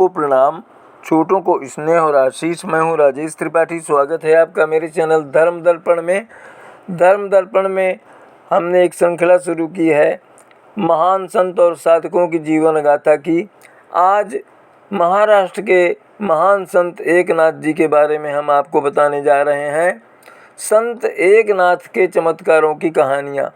को प्रणाम, छोटों को स्नेह और आशीष। मैं हूँ राजेश त्रिपाठी। स्वागत है आपका मेरे चैनल धर्म दर्पण में। धर्म दर्पण में हमने एक श्रृंखला शुरू की है महान संत और साधकों की जीवन गाथा की। आज महाराष्ट्र के महान संत एकनाथ जी के बारे में हम आपको बताने जा रहे हैं। संत एकनाथ के चमत्कारों की कहानियाँ।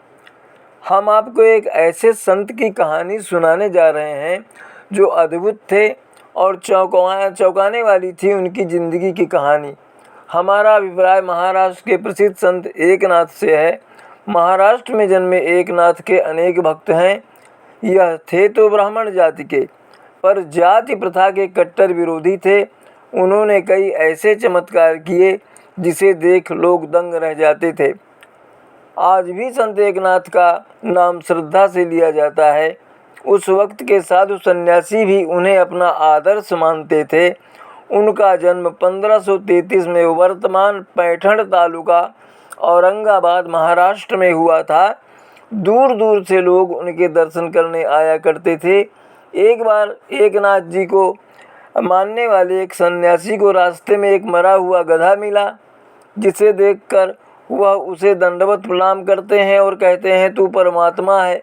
हम आपको एक ऐसे संत की कहानी सुनाने जा रहे हैं जो अद्भुत थे और चौंकाने वाली थी उनकी ज़िंदगी की कहानी। हमारा अभिप्राय महाराष्ट्र के प्रसिद्ध संत एकनाथ से है। महाराष्ट्र में जन्मे एकनाथ के अनेक भक्त हैं। यह थे तो ब्राह्मण जाति के, पर जाति प्रथा के कट्टर विरोधी थे। उन्होंने कई ऐसे चमत्कार किए जिसे देख लोग दंग रह जाते थे। आज भी संत एकनाथ का नाम श्रद्धा से लिया जाता है। उस वक्त के साधु सन्यासी भी उन्हें अपना आदर्श मानते थे। उनका जन्म 1533 में वर्तमान पैठण तालुका औरंगाबाद महाराष्ट्र में हुआ था। दूर दूर से लोग उनके दर्शन करने आया करते थे। एक बार एकनाथ जी को मानने वाले एक सन्यासी को रास्ते में एक मरा हुआ गधा मिला, जिसे देखकर वह उसे दंडवत प्रणाम करते हैं और कहते हैं तू परमात्मा है।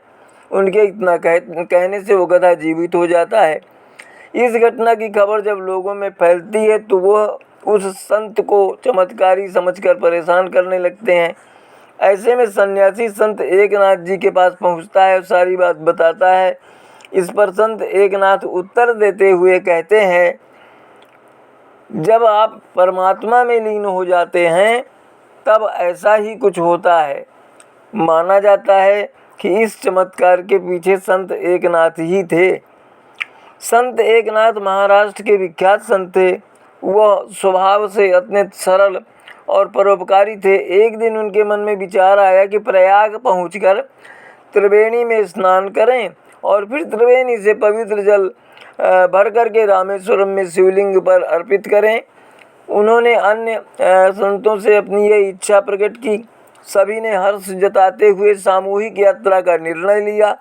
उनके इतना कहने से वो गधा जीवित हो जाता है। इस घटना की खबर जब लोगों में फैलती है तो वह उस संत को चमत्कारी समझकर परेशान करने लगते हैं। ऐसे में सन्यासी संत एकनाथ जी के पास पहुंचता है और सारी बात बताता है। इस पर संत एकनाथ उत्तर देते हुए कहते हैं, जब आप परमात्मा में लीन हो जाते हैं तब ऐसा ही कुछ होता है। माना जाता है कि इस चमत्कार के पीछे संत एकनाथ ही थे। संत एकनाथ महाराष्ट्र के विख्यात संत थे। वह स्वभाव से अत्यंत सरल और परोपकारी थे। एक दिन उनके मन में विचार आया कि प्रयाग पहुंचकर त्रिवेणी में स्नान करें और फिर त्रिवेणी से पवित्र जल भर करके रामेश्वरम में शिवलिंग पर अर्पित करें। उन्होंने अन्य संतों से अपनी यह इच्छा प्रकट की। सभी ने हर्ष जताते हुए सामूहिक यात्रा का निर्णय लिया।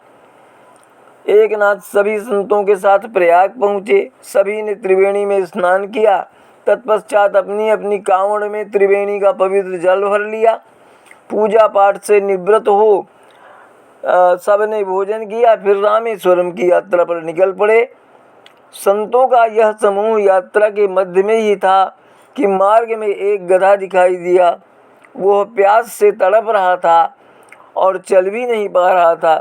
एकनाथ सभी संतों के साथ प्रयाग पहुँचे। सभी ने त्रिवेणी में स्नान किया। तत्पश्चात अपनी अपनी कांवड़ में त्रिवेणी का पवित्र जल भर लिया। पूजा पाठ से निवृत्त हो सबने भोजन किया, फिर रामेश्वरम की यात्रा पर निकल पड़े। संतों का यह समूह यात्रा के मध्य में ही था कि मार्ग में एक गधा दिखाई दिया। वह प्यास से तड़प रहा था और चल भी नहीं पा रहा था।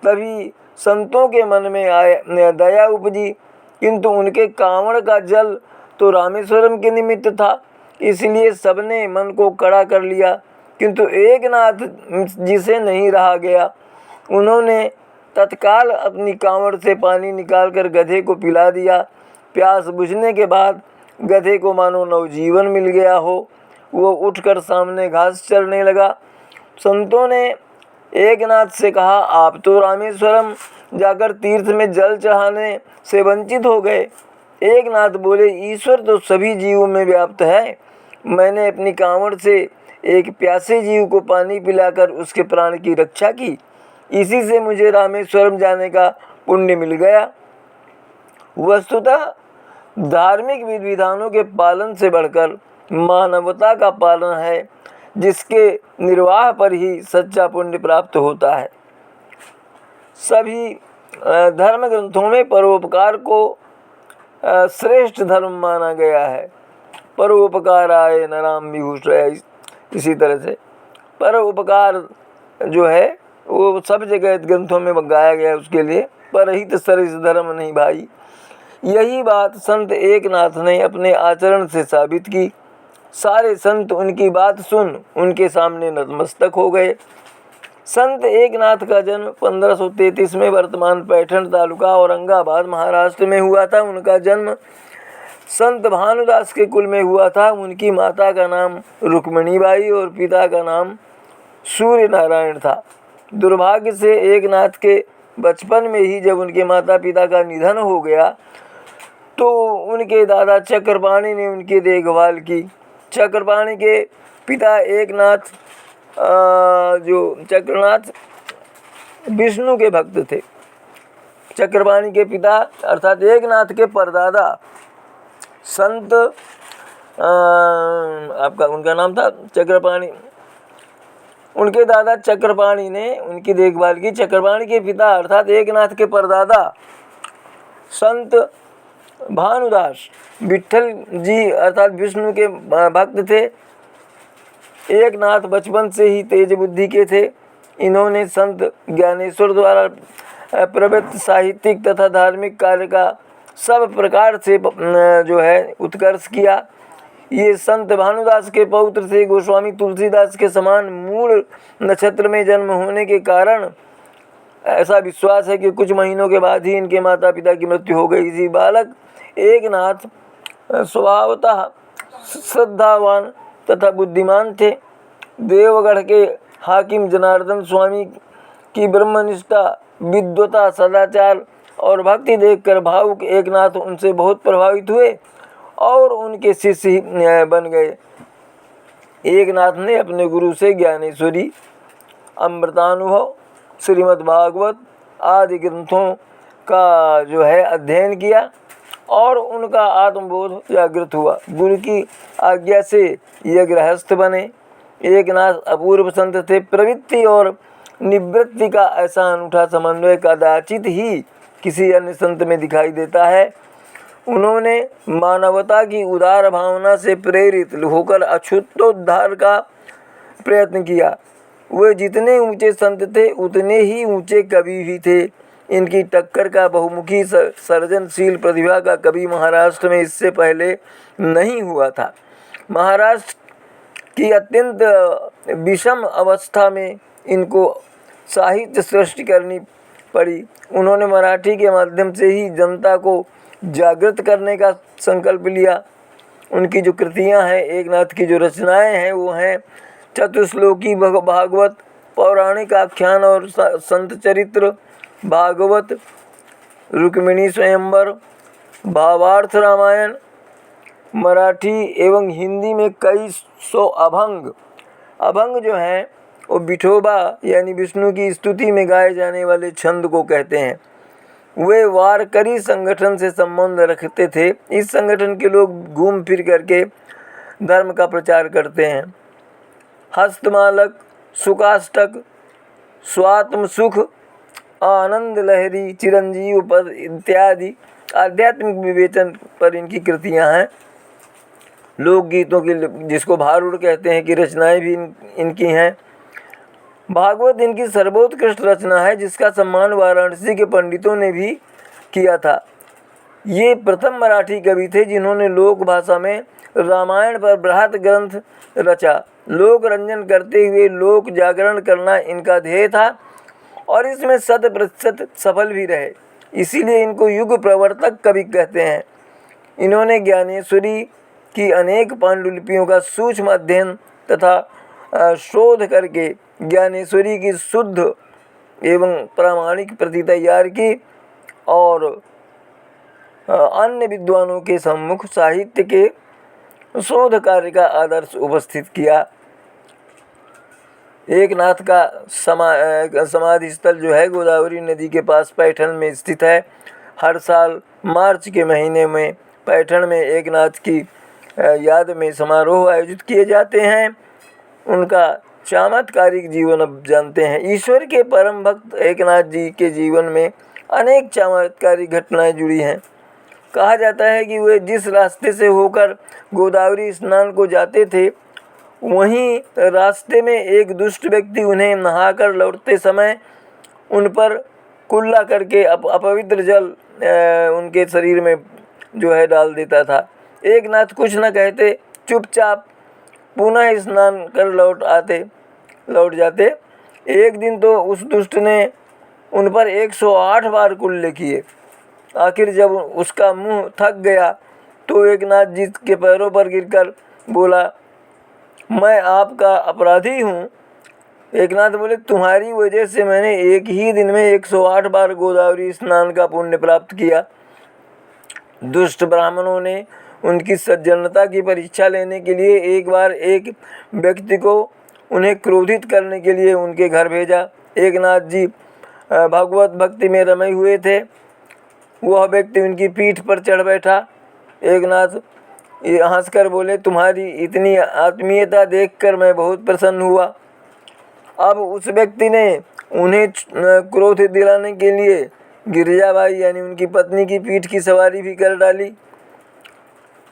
तभी संतों के मन में दया उपजी, किंतु उनके कांवड़ का जल तो रामेश्वरम के निमित्त था, इसलिए सबने मन को कड़ा कर लिया। किंतु एकनाथ जी से नहीं रहा गया। उन्होंने तत्काल अपनी कांवड़ से पानी निकालकर गधे को पिला दिया। प्यास बुझने के बाद गधे को मानो नवजीवन मिल गया हो। वो उठकर सामने घास चरने लगा। संतों ने एकनाथ से कहा, आप तो रामेश्वरम जाकर तीर्थ में जल चढ़ाने से वंचित हो गए। एकनाथ बोले, ईश्वर तो सभी जीवों में व्याप्त है। मैंने अपनी कांवड़ से एक प्यासे जीव को पानी पिलाकर उसके प्राण की रक्षा की। इसी से मुझे रामेश्वरम जाने का पुण्य मिल गया। वस्तुतः धार्मिक विधि विधानों के पालन से बढ़कर मानवता का पालन है, जिसके निर्वाह पर ही सच्चा पुण्य प्राप्त होता है। सभी धर्म ग्रंथों में परोपकार को श्रेष्ठ धर्म माना गया है। परोपकाराय नराम विभूषयाय। इसी तरह से परोपकार जो है वो सब जगह ग्रंथों में गाया गया है। उसके लिए परहित सरिस धर्म नहीं भाई। यही बात संत एकनाथ ने अपने आचरण से साबित की। सारे संत उनकी बात सुन उनके सामने नतमस्तक हो गए। संत एकनाथ का जन्म 1533 में वर्तमान पैठण तालुका औरंगाबाद महाराष्ट्र में हुआ था। उनका जन्म संत भानुदास के कुल में हुआ था। उनकी माता का नाम रुक्मिणीबाई और पिता का नाम सूर्य नारायण था। दुर्भाग्य से एकनाथ के बचपन में ही जब उनके माता पिता का निधन हो गया तो उनके दादा चक्रपाणी ने उनकी देखभाल की। चक्रपाणी के पिता एकनाथ जो चक्रनाथ विष्णु के भक्त थे। चक्रपाणी के पिता अर्थात एकनाथ के परदादा संत आपका उनका नाम था चक्रपाणी, उनके दादा चक्रपाणी ने उनकी देखभाल की। चक्रपाणी के पिता अर्थात एकनाथ के परदादा संत भानुदास विट्ठल जी अर्थात विष्णु के भक्त थे। एकनाथ बचपन से ही तेज बुद्धि के थे। इन्होंने संत ज्ञानेश्वर द्वारा प्रवृत्त साहित्यिक तथा धार्मिक कार्य का सब प्रकार से जो है उत्कर्ष किया। ये संत भानुदास के पौत्र थे। गोस्वामी तुलसीदास के समान मूल नक्षत्र में जन्म होने के कारण ऐसा विश्वास है कि कुछ महीनों के बाद ही इनके माता पिता की मृत्यु हो गई थी। बालक एकनाथ स्वभावतः श्रद्धावान तथा बुद्धिमान थे। देवगढ़ के हाकिम जनार्दन स्वामी की ब्रह्मनिष्ठा, विद्वता, सदाचार और भक्ति देखकर भावुक एकनाथ उनसे बहुत प्रभावित हुए और उनके शिष्य बन गए। एकनाथ ने अपने गुरु से ज्ञानेश्वरी, अमृतानुभव, श्रीमद् भागवत आदि ग्रंथों का जो है अध्ययन किया और उनका आत्मबोध जागृत हुआ। गुरु की आज्ञा से ये गृहस्थ बने। एकनाथ अपूर्व संत थे। प्रवृत्ति और निवृत्ति का ऐसा अनूठा समन्वय कदाचित ही किसी अन्य संत में दिखाई देता है। उन्होंने मानवता की उदार भावना से प्रेरित होकर अछूतोद्धार का प्रयत्न किया। वे जितने ऊंचे संत थे उतने ही ऊंचे कवि भी थे। इनकी टक्कर का बहुमुखी सर्जनशील प्रतिभा का कभी महाराष्ट्र में इससे पहले नहीं हुआ था। महाराष्ट्र की अत्यंत विषम अवस्था में इनको साहित्य सृष्टि करनी पड़ी। उन्होंने मराठी के माध्यम से ही जनता को जागृत करने का संकल्प लिया। उनकी जो कृतियां हैं, एकनाथ की जो रचनाएं हैं वो हैं चतुश्लोकी भागवत, पौराणिक आख्यान और संत चरित्र, भागवत, रुक्मिणी स्वयंवर, भावार्थ रामायण। मराठी एवं हिंदी में कई सौ अभंग। अभंग जो हैं वो विठोबा यानी विष्णु की स्तुति में गाए जाने वाले छंद को कहते हैं। वे वारकरी संगठन से संबंध रखते थे। इस संगठन के लोग घूम फिर करके धर्म का प्रचार करते हैं। हस्तमालक, सुखाष्टक, स्वात्म सुख, आनंद लहरी, चिरंजीव पद इत्यादि आध्यात्मिक विवेचन पर इनकी कृतियां हैं। लोकगीतों की जिसको भारूड कहते हैं कि रचनाएं भी इनकी हैं। भागवत इनकी सर्वोत्कृष्ट रचना है जिसका सम्मान वाराणसी के पंडितों ने भी किया था। ये प्रथम मराठी कवि थे जिन्होंने लोक भाषा में रामायण पर बृहत ग्रंथ रचा। लोक रंजन करते हुए लोक जागरण करना इनका ध्येय था और इसमें 100% सफल भी रहे। इसीलिए इनको युग प्रवर्तक कवि कहते हैं। इन्होंने ज्ञानेश्वरी की अनेक पांडुलिपियों का सूक्ष्म अध्ययन तथा शोध करके ज्ञानेश्वरी की शुद्ध एवं प्रामाणिक प्रति तैयार की और अन्य विद्वानों के सम्मुख साहित्य के शोध कार्य का आदर्श उपस्थित किया। एकनाथ का समाधि स्थल जो है गोदावरी नदी के पास पैठण में स्थित है। हर साल मार्च के महीने में पैठण में एकनाथ की याद में समारोह आयोजित किए जाते हैं। उनका चमत्कारिक जीवन अब जानते हैं। ईश्वर के परम भक्त एकनाथ जी के जीवन में अनेक चमत्कारिक घटनाएं जुड़ी हैं। कहा जाता है कि वे जिस रास्ते से होकर गोदावरी स्नान को जाते थे वहीं रास्ते में एक दुष्ट व्यक्ति उन्हें नहाकर लौटते समय उन पर कुल्ला करके अपवित्र जल उनके शरीर में जो है डाल देता था। एकनाथ कुछ न कहते चुपचाप पुनः स्नान कर लौट जाते। एक दिन तो उस दुष्ट ने उन पर 108 बार कुल्ले किए। आखिर जब उसका मुंह थक गया तो एकनाथ जी के पैरों पर गिरकर बोला, मैं आपका अपराधी हूँ। एकनाथ बोले, तुम्हारी वजह से मैंने एक ही दिन में 108 बार गोदावरी स्नान का पुण्य प्राप्त किया। दुष्ट ब्राह्मणों ने उनकी सज्जनता की परीक्षा लेने के लिए एक बार एक व्यक्ति को उन्हें क्रोधित करने के लिए उनके घर भेजा। एकनाथ जी भगवत भक्ति में रमे हुए थे, वह व्यक्ति उनकी पीठ पर चढ़ बैठा। एकनाथ ये हंसकर बोले, तुम्हारी इतनी आत्मीयता देखकर मैं बहुत प्रसन्न हुआ। अब उस व्यक्ति ने उन्हें क्रोध दिलाने के लिए गिरजाबाई यानी उनकी पत्नी की पीठ की सवारी भी कर डाली।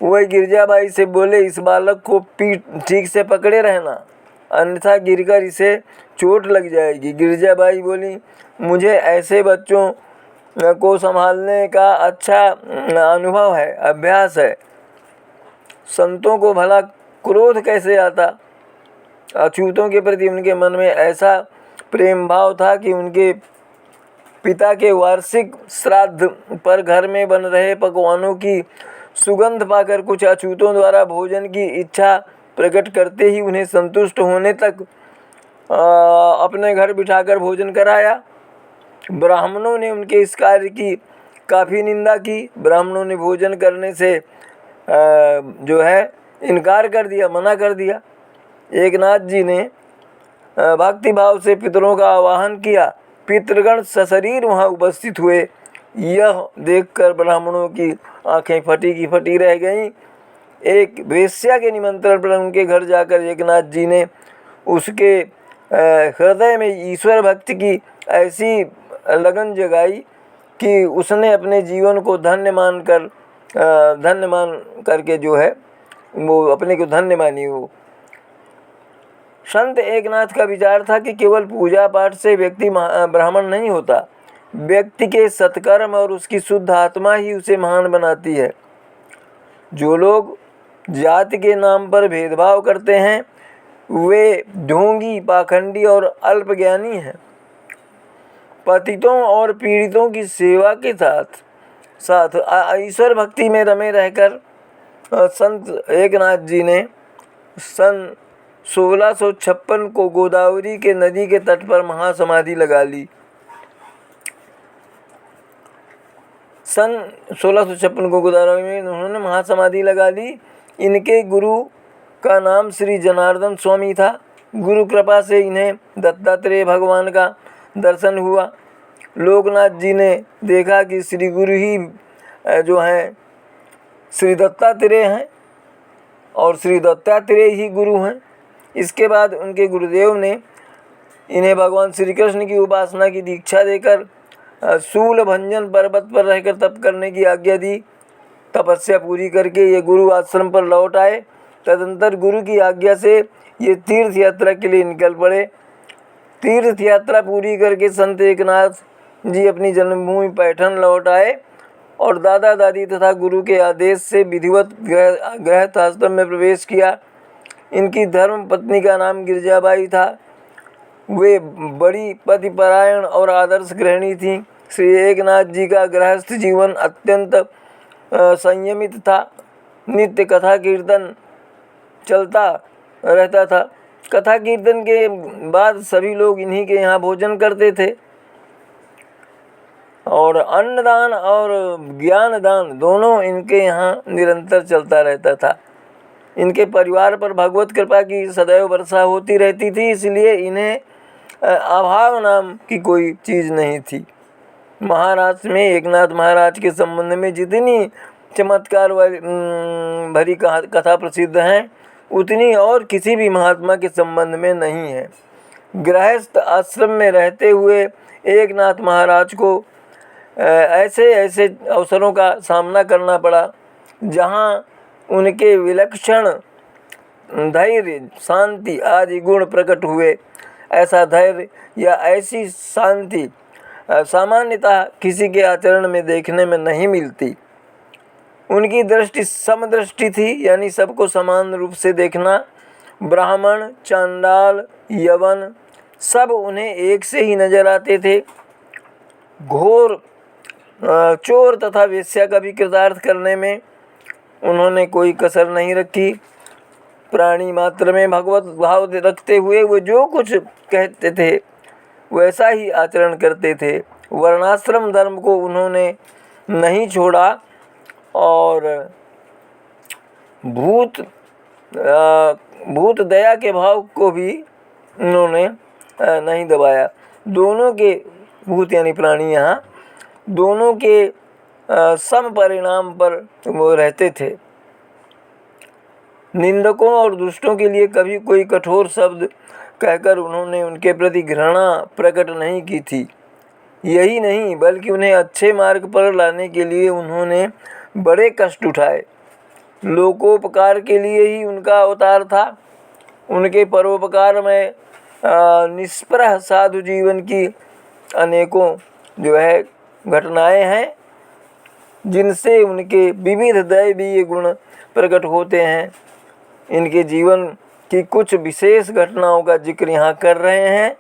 वह गिरजाबाई से बोले, इस बालक को पीठ ठीक से पकड़े रहना, अन्यथा गिरकर इसे चोट लग जाएगी। गिरजाबाई बोली, मुझे ऐसे बच्चों को संभालने का अच्छा अनुभव है, अभ्यास है। संतों को भला क्रोध कैसे आता। अछूतों के प्रति उनके मन में ऐसा प्रेम भाव था कि उनके पिता के वार्षिक श्राद्ध पर घर में बन रहे पकवानों की सुगंध पाकर कुछ अछूतों द्वारा भोजन की इच्छा प्रकट करते ही उन्हें संतुष्ट होने तक अपने घर बिठाकर भोजन कराया। ब्राह्मणों ने उनके इस कार्य की काफ़ी निंदा की। ब्राह्मणों ने भोजन करने से जो है इनकार कर दिया, मना कर दिया। एकनाथ जी ने भक्ति भाव से पितरों का आवाहन किया। पितृगण सशरीर वहाँ उपस्थित हुए। यह देखकर ब्राह्मणों की आंखें फटी की फटी रह गईं। एक वेश्या के निमंत्रण पर उनके घर जाकर एकनाथ जी ने उसके हृदय में ईश्वर भक्ति की ऐसी लगन जगाई कि उसने अपने जीवन को धन्य मान करके जो है वो अपने को धन्य मानी। वो संत एकनाथ का विचार था कि केवल पूजा पाठ से व्यक्ति ब्राह्मण नहीं होता, व्यक्ति के सत्कर्म और उसकी शुद्ध आत्मा ही उसे महान बनाती है। जो लोग जाति के नाम पर भेदभाव करते हैं वे ढोंगी, पाखंडी और अल्पज्ञानी हैं। पतितों और पीड़ितों की सेवा के साथ साथ ईश्वर भक्ति में रमे रहकर संत एकनाथ जी ने सन 1656 को गोदावरी के नदी के तट पर महासमाधि लगा ली। सन 1656 को गोदावरी में उन्होंने महासमाधि लगा ली। इनके गुरु का नाम श्री जनार्दन स्वामी था। गुरु कृपा से इन्हें दत्तात्रेय भगवान का दर्शन हुआ। लोकनाथ जी ने देखा कि श्री गुरु ही जो हैं श्री दत्तात्रेय हैं और श्री दत्तात्रेय ही गुरु हैं। इसके बाद उनके गुरुदेव ने इन्हें भगवान श्री कृष्ण की उपासना की दीक्षा देकर शूलभंजन पर्वत पर रहकर तप करने की आज्ञा दी। तपस्या पूरी करके ये गुरु आश्रम पर लौट आए। तदंतर गुरु की आज्ञा से ये तीर्थ यात्रा के लिए निकल पड़े। तीर्थ यात्रा पूरी करके संत एकनाथ जी अपनी जन्मभूमि पैठन लौट आए और दादा दादी तथा गुरु के आदेश से विधिवत गृहस्थ आश्रम में प्रवेश किया। इनकी धर्म पत्नी का नाम गिरजाबाई था। वे बड़ी पतिपरायण और आदर्श गृहिणी थीं। श्री एकनाथ जी का गृहस्थ जीवन अत्यंत संयमित था। नित्य कथा कीर्तन चलता रहता था। कथा कीर्तन के बाद सभी लोग इन्हीं के यहाँ भोजन करते थे और अन्नदान और ज्ञान दान दोनों इनके यहाँ निरंतर चलता रहता था। इनके परिवार पर भगवत कृपा की सदैव वर्षा होती रहती थी, इसलिए इन्हें अभाव नाम की कोई चीज़ नहीं थी। महाराष्ट्र में एकनाथ महाराज के संबंध में जितनी चमत्कार भरी कथा प्रसिद्ध हैं उतनी और किसी भी महात्मा के संबंध में नहीं है। गृहस्थ आश्रम में रहते हुए एकनाथ महाराज को ऐसे ऐसे अवसरों का सामना करना पड़ा जहां उनके विलक्षण धैर्य, शांति आदि गुण प्रकट हुए। ऐसा धैर्य या ऐसी शांति सामान्यतः किसी के आचरण में देखने में नहीं मिलती। उनकी दृष्टि समदृष्टि थी, यानी सबको समान रूप से देखना। ब्राह्मण, चांडाल, यवन सब उन्हें एक से ही नजर आते थे। घोर चोर तथा वेश्या का भी कृतार्थ करने में उन्होंने कोई कसर नहीं रखी। प्राणी मात्र में भगवत भाव रखते हुए वो जो कुछ कहते थे वैसा ही आचरण करते थे। वर्णाश्रम धर्म को उन्होंने नहीं छोड़ा और भूत दया के भाव को भी उन्होंने नहीं दबाया। दोनों के भूत यानी प्राणी यहाँ दोनों के सम परिणाम पर वो रहते थे। निंदकों और दुष्टों के लिए कभी कोई कठोर शब्द कहकर उन्होंने उनके प्रति घृणा प्रकट नहीं की थी। यही नहीं बल्कि उन्हें अच्छे मार्ग पर लाने के लिए उन्होंने बड़े कष्ट उठाए। लोकोपकार के लिए ही उनका अवतार था। उनके परोपकार में निष्प्रह साधु जीवन की अनेकों घटनाएं हैं, जिनसे उनके विविध दैवीय गुण प्रकट होते हैं। इनके जीवन की कुछ विशेष घटनाओं का जिक्र यहाँ कर रहे हैं।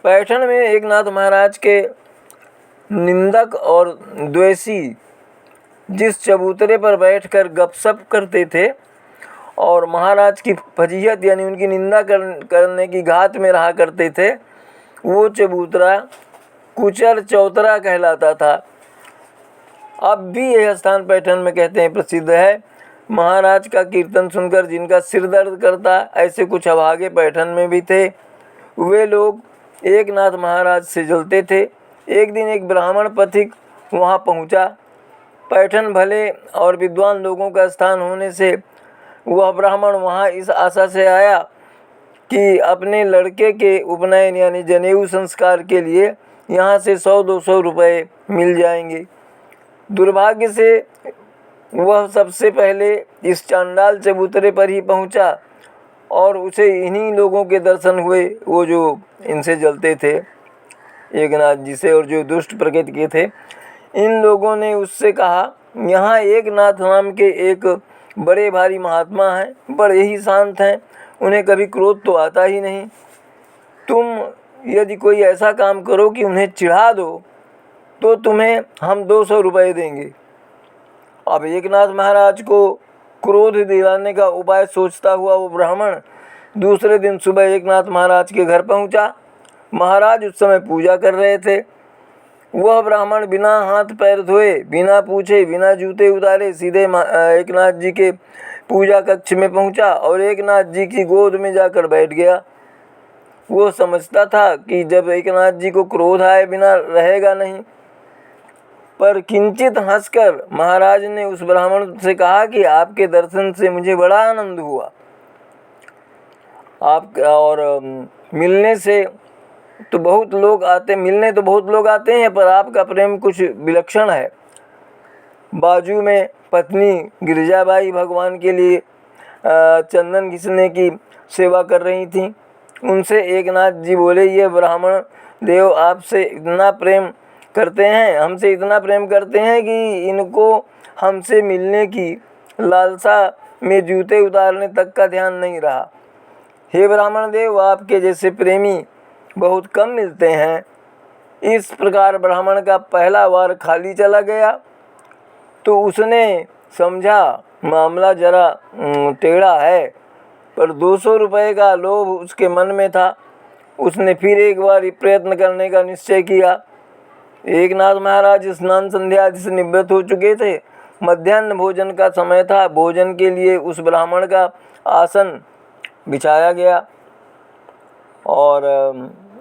पैठण में एकनाथ महाराज के निंदक और द्वेषी जिस चबूतरे पर बैठकर गपशप करते थे और महाराज की फजीहत यानी उनकी निंदा करने की घात में रहा करते थे, वो चबूतरा कुचर चौतरा कहलाता था। अब भी यह स्थान पैठण में कहते हैं प्रसिद्ध है। महाराज का कीर्तन सुनकर जिनका सिर दर्द करता, ऐसे कुछ अभागे पैठण में भी थे। वे लोग एकनाथ महाराज से जलते थे। एक दिन एक ब्राह्मण पथिक वहाँ पहुँचा। पैठण भले और विद्वान लोगों का स्थान होने से वह ब्राह्मण वहाँ इस आशा से आया कि अपने लड़के के उपनयन यानी जनेऊ संस्कार के लिए यहाँ से 100-200 रुपये मिल जाएंगे। दुर्भाग्य से वह सबसे पहले इस चांडाल चबूतरे पर ही पहुँचा और उसे इन्हीं लोगों के दर्शन हुए, वो जो इनसे जलते थे एकनाथ जी से और जो दुष्ट प्रकृति के थे। इन लोगों ने उससे कहा, यहाँ एकनाथ नाम के एक बड़े भारी महात्मा हैं, बड़े ही शांत हैं, उन्हें कभी क्रोध तो आता ही नहीं। तुम यदि कोई ऐसा काम करो कि उन्हें चिढ़ा दो तो तुम्हें हम 200 रुपये देंगे। अब एकनाथ महाराज को क्रोध दिलाने का उपाय सोचता हुआ वो ब्राह्मण दूसरे दिन सुबह एकनाथ महाराज के घर पहुंचा। महाराज उस समय पूजा कर रहे थे। वह ब्राह्मण बिना हाथ पैर धोए, बिना पूछे, बिना जूते उतारे सीधे एकनाथ जी के पूजा कक्ष में पहुंचा और एकनाथ जी की गोद में जाकर बैठ गया। वो समझता था कि जब एकनाथ जी को क्रोध आए बिना रहेगा नहीं, पर किंचित हंसकर महाराज ने उस ब्राह्मण से कहा कि आपके दर्शन से मुझे बड़ा आनंद हुआ। आप और मिलने से तो बहुत लोग आते हैं, पर आपका प्रेम कुछ विलक्षण है। बाजू में पत्नी गिरिजाबाई भगवान के लिए चंदन घिसने की सेवा कर रही थी। उनसे एकनाथ जी बोले, ये ब्राह्मण देव आपसे इतना प्रेम करते हैं, हमसे इतना प्रेम करते हैं कि इनको हमसे मिलने की लालसा में जूते उतारने तक का ध्यान नहीं रहा। हे ब्राह्मण देव, आपके जैसे प्रेमी बहुत कम मिलते हैं। इस प्रकार ब्राह्मण का पहला वार खाली चला गया तो उसने समझा मामला जरा टेढ़ा है, पर 200 रुपये का लोभ उसके मन में था। उसने फिर एक बार प्रयत्न करने का निश्चय किया। एकनाथ महाराज स्नान संध्या आदि से निवृत्त हो चुके थे। मध्याह्न भोजन का समय था। भोजन के लिए उस ब्राह्मण का आसन बिछाया गया और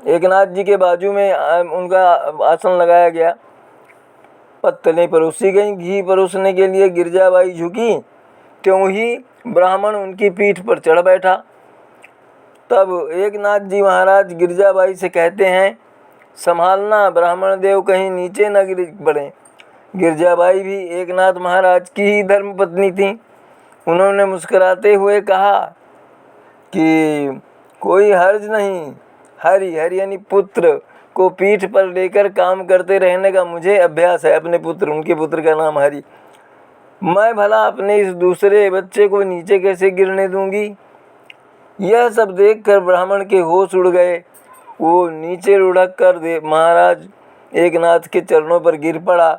एकनाथ जी के बाजू में उनका आसन लगाया गया। पत्तलें परोसी गईं। घी परोसने के लिए गिरजाबाई झुकी, त्यों ही ब्राह्मण उनकी पीठ पर चढ़ बैठा। तब एकनाथ जी महाराज गिरजाबाई से कहते हैं, संभालना ब्राह्मण देव कहीं नीचे न गिर पड़े। गिरजाबाई भी एकनाथ महाराज की ही धर्मपत्नी थी। उन्होंने मुस्कुराते हुए कहा कि कोई हर्ज नहीं, हरि हरि यानी पुत्र को पीठ पर लेकर काम करते रहने का मुझे अभ्यास है। अपने पुत्र, उनके पुत्र का नाम हरि। मैं भला अपने इस दूसरे बच्चे को नीचे कैसे गिरने दूंगी। यह सब देखकर ब्राह्मण के होश उड़ गए। वो नीचे लुढ़क कर महाराज एकनाथ के चरणों पर गिर पड़ा।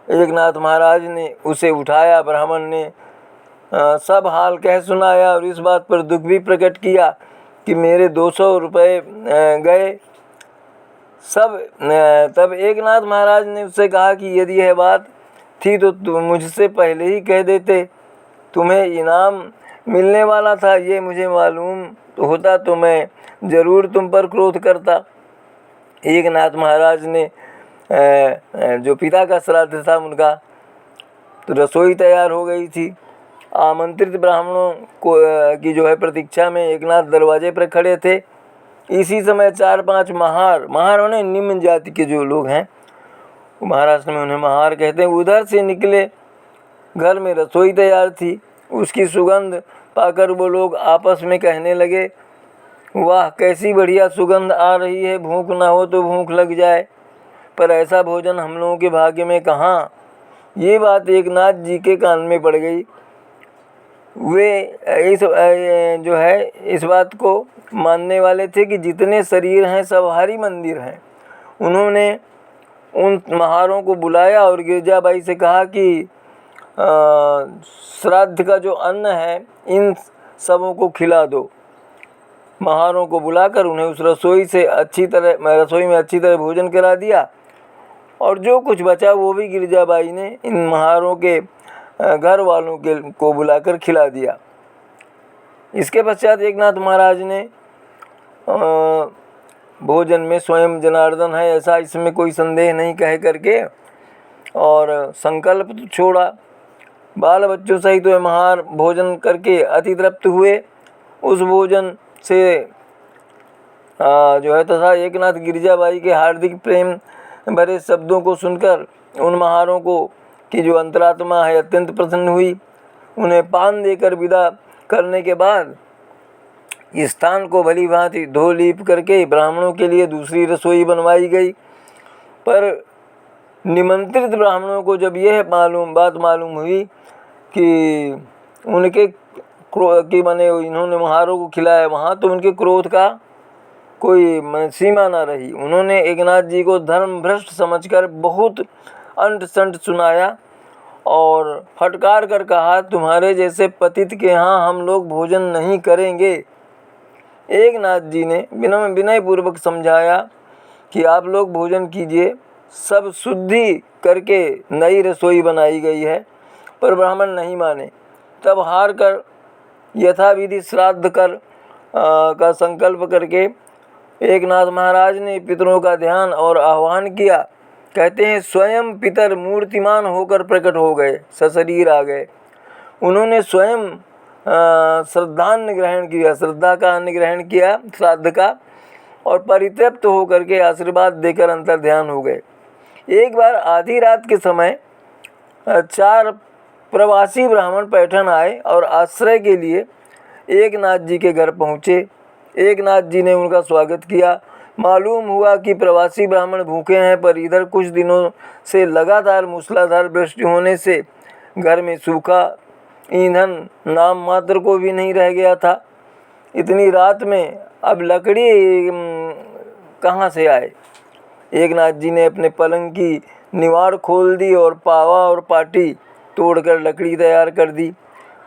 एकनाथ महाराज ने उसे उठाया। ब्राह्मण ने सब हाल कह सुनाया और इस बात पर दुख भी प्रकट किया कि मेरे 200 रुपये गए सब। तब एकनाथ महाराज ने उससे कहा कि यदि यह बात थी तो तुम मुझसे पहले ही कह देते। तुम्हें इनाम मिलने वाला था, ये मुझे मालूम होता तो मैं जरूर तुम पर क्रोध करता। एकनाथ महाराज ने जो पिता का श्राद्ध था उनका, तो रसोई तैयार हो गई थी। आमंत्रित ब्राह्मणों को की जो है प्रतीक्षा में एकनाथ दरवाजे पर खड़े थे। इसी समय 4-5 महार माने निम्न जाति के जो लोग हैं, महाराष्ट्र में उन्हें महार कहते हैं, उधर से निकले। घर में रसोई तैयार थी। उसकी सुगंध पाकर वो लोग आपस में कहने लगे, वाह कैसी बढ़िया सुगंध आ रही है, भूख ना हो तो भूख लग जाए, पर ऐसा भोजन हम लोगों के भाग्य में कहाँ। ये बात एकनाथ जी के कान में पड़ गई। वे इस बात को मानने वाले थे कि जितने शरीर हैं सब हरि मंदिर हैं। उन्होंने उन महारों को बुलाया और गिरजाबाई से कहा कि श्राद्ध का जो अन्न है इन सबों को खिला दो। महारों को बुलाकर उन्हें उस रसोई में अच्छी तरह भोजन करा दिया, और जो कुछ बचा वो भी गिरजाबाई ने इन महारों के घर वालों को बुलाकर खिला दिया। इसके पश्चात एकनाथ महाराज ने भोजन में स्वयं जनार्दन है ऐसा इसमें कोई संदेह नहीं कह करके और संकल्प छोड़ा। बाल बच्चों सहित वे महार भोजन करके अति तृप्त हुए। उस भोजन से जो है तथा एकनाथ गिरजाबाई के हार्दिक प्रेम भरे शब्दों को सुनकर उन महारों को की जो अंतरात्मा है अत्यंत प्रसन्न हुई। उन्हें पान देकर विदा करने के बाद स्थान को भली भांति धो लीप करके ब्राह्मणों के लिए दूसरी रसोई बनवाई गई। पर निमंत्रित ब्राह्मणों को जब यह बात मालूम हुई कि उनके माने इन्होंने महारों को खिलाया वहाँ, तो उनके क्रोध का कोई सीमा ना रही। उन्होंने एकनाथ जी को धर्म भ्रष्ट समझकर बहुत अंट संट सुनाया और फटकार कर कहा, तुम्हारे जैसे पतित के यहाँ हम लोग भोजन नहीं करेंगे। एकनाथ जी ने विनय पूर्वक समझाया कि आप लोग भोजन कीजिए, सब शुद्धि करके नई रसोई बनाई गई है, पर ब्राह्मण नहीं माने। तब हार कर यथाविधि श्राद्ध कर का संकल्प करके एकनाथ महाराज ने पितरों का ध्यान और आह्वान किया। कहते हैं स्वयं पितर मूर्तिमान होकर प्रकट हो गए, सशरीर आ गए। उन्होंने स्वयं श्रद्धान्न ग्रहण किया, श्रद्धा का अन्न ग्रहण किया श्राद्ध का, और परितृप्त होकर के आशीर्वाद देकर अंतर ध्यान हो गए। एक बार आधी रात के समय 4 प्रवासी ब्राह्मण पैठण आए और आश्रय के लिए एकनाथ जी के घर पहुँचे। एकनाथ जी ने उनका स्वागत किया। मालूम हुआ कि प्रवासी ब्राह्मण भूखे हैं, पर इधर कुछ दिनों से लगातार मूसलाधार वृष्टि होने से घर में सूखा ईंधन नाम मात्र को भी नहीं रह गया था। इतनी रात में अब लकड़ी कहाँ से आए। एकनाथ जी ने अपने पलंग की निवाड़ खोल दी और पावा और पाटी तोड़कर लकड़ी तैयार कर दी।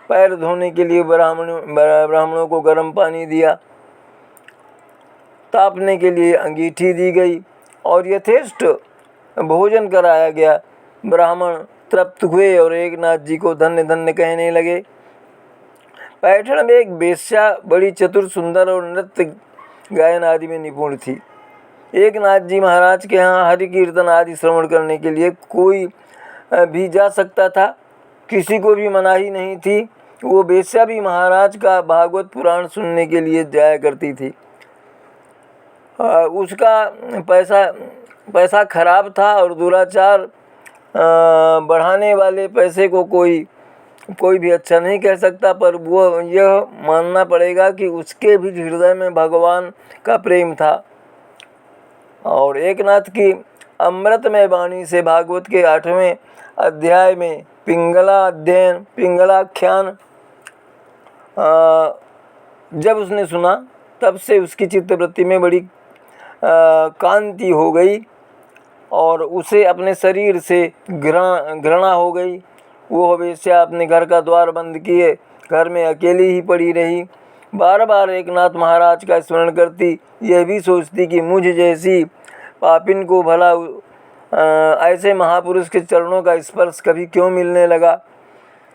पैर धोने के लिए ब्राह्मणों को गर्म पानी दिया, तापने के लिए अंगीठी दी गई और यथेष्ट भोजन कराया गया। ब्राह्मण तृप्त हुए और एकनाथ जी को धन्य धन्य कहने लगे। पैठण में एक वेश्या बड़ी चतुर, सुंदर और नृत्य गायन आदि में निपुण थी। एकनाथ जी महाराज के यहाँ हरि कीर्तन आदि श्रवण करने के लिए कोई भी जा सकता था, किसी को भी मनाही नहीं थी। वो वेश्या भी महाराज का भागवत पुराण सुनने के लिए जाया करती थी। उसका पैसा खराब था और दुराचार बढ़ाने वाले पैसे को कोई भी अच्छा नहीं कह सकता, पर वो यह मानना पड़ेगा कि उसके भी हृदय में भगवान का प्रेम था। और एकनाथ की अमृतमय वाणी से भागवत के 8वें अध्याय में पिंगलाख्यान जब उसने सुना, तब से उसकी चित्तवृत्ति में बड़ी कांति हो गई और उसे अपने शरीर से घृणा हो गई। वो वेश्या अपने घर का द्वार बंद किए घर में अकेली ही पड़ी रही। बार बार एकनाथ महाराज का स्मरण करती, यह भी सोचती कि मुझ जैसी पापिन को भला ऐसे महापुरुष के चरणों का स्पर्श कभी क्यों मिलने लगा।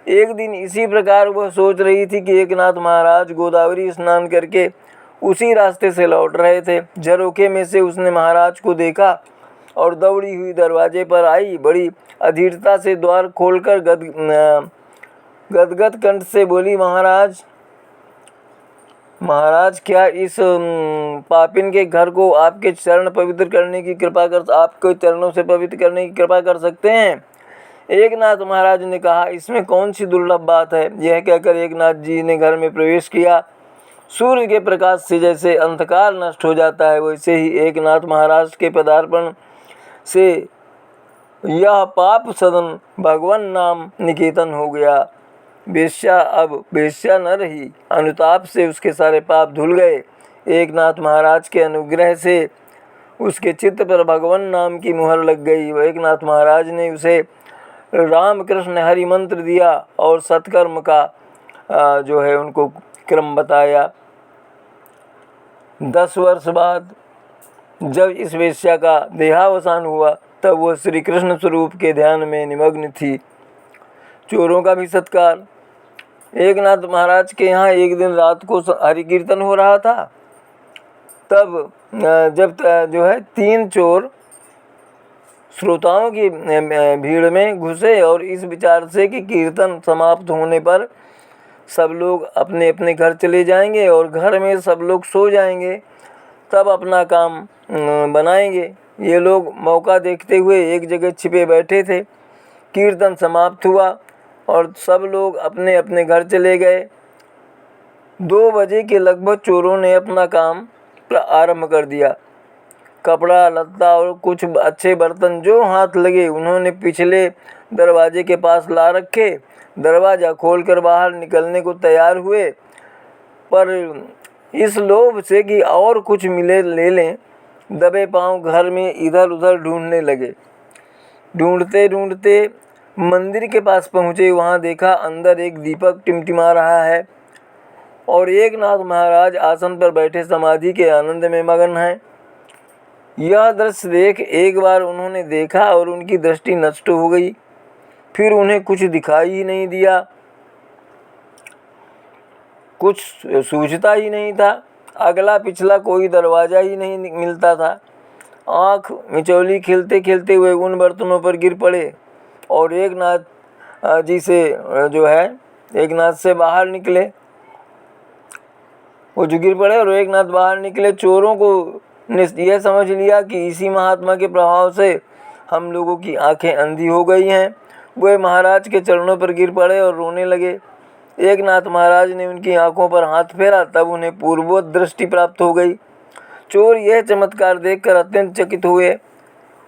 एक दिन इसी प्रकार वह सोच रही थी कि एकनाथ महाराज गोदावरी स्नान करके उसी रास्ते से लौट रहे थे। झरोखे में से उसने महाराज को देखा और दौड़ी हुई दरवाजे पर आई। बड़ी अधीरता से द्वार खोलकर गदगद कंठ से बोली, महाराज क्या इस पापिन के घर को आपके चरण पवित्र करने की कृपा कर आपके चरणों से पवित्र करने की कृपा कर सकते हैं? एकनाथ महाराज ने कहा, इसमें कौन सी दुर्लभ बात है। यह कहकर एकनाथ जी ने घर में प्रवेश किया। सूर्य के प्रकाश से जैसे अंधकार नष्ट हो जाता है, वैसे ही एकनाथ महाराज के पदार्पण से यह पाप सदन भगवान नाम निकेतन हो गया। वेश्या अब वेश्या न रही। अनुताप से उसके सारे पाप धुल गए। एकनाथ महाराज के अनुग्रह से उसके चित्त पर भगवान नाम की मुहर लग गई। एकनाथ महाराज ने उसे राम कृष्ण हरि मंत्र दिया और सत्कर्म का जो है उनको क्रम बताया। 10 वर्ष बाद जब इस वेश्या का देहावसान हुआ, तब वह श्री कृष्ण स्वरूप के ध्यान में निमग्न थी। चोरों का भी सत्कार। एकनाथ महाराज के यहाँ एक दिन रात को हरि कीर्तन हो रहा था। तब जब जो है 3 चोर श्रोताओं की भीड़ में घुसे और इस विचार से कि कीर्तन समाप्त होने पर सब लोग अपने अपने घर चले जाएंगे और घर में सब लोग सो जाएंगे, तब अपना काम बनाएंगे। ये लोग मौका देखते हुए एक जगह छिपे बैठे थे। कीर्तन समाप्त हुआ और सब लोग अपने अपने घर चले गए। 2 बजे के लगभग चोरों ने अपना काम आरंभ कर दिया। कपड़ा लत्ता और कुछ अच्छे बर्तन जो हाथ लगे उन्होंने पिछले दरवाजे के पास ला रखे। दरवाज़ा खोलकर बाहर निकलने को तैयार हुए, पर इस लोभ से कि और कुछ मिले ले लें, दबे पांव घर में इधर उधर ढूंढने लगे। ढूंढते ढूंढते मंदिर के पास पहुँचे। वहाँ देखा अंदर एक दीपक टिमटिमा रहा है और एकनाथ महाराज आसन पर बैठे समाधि के आनंद में मगन हैं। यह दृश्य देख एक बार उन्होंने देखा और उनकी दृष्टि नष्ट हो गई। फिर उन्हें कुछ दिखाई ही नहीं दिया, कुछ सूझता ही नहीं था। अगला पिछला कोई दरवाज़ा ही नहीं मिलता था। आँख मिचौली खेलते खेलते हुए उन बर्तनों पर गिर पड़े और एकनाथ जी से जो है एकनाथ से बाहर निकले। वो जो गिर पड़े और एकनाथ बाहर निकले। चोरों को ने यह समझ लिया कि इसी महात्मा के प्रभाव से हम लोगों की आंखें अंधी हो गई हैं। वे महाराज के चरणों पर गिर पड़े और रोने लगे। एकनाथ महाराज ने उनकी आंखों पर हाथ फेरा, तब उन्हें पूर्ववत दृष्टि प्राप्त हो गई। चोर यह चमत्कार देखकर अत्यंत चकित हुए।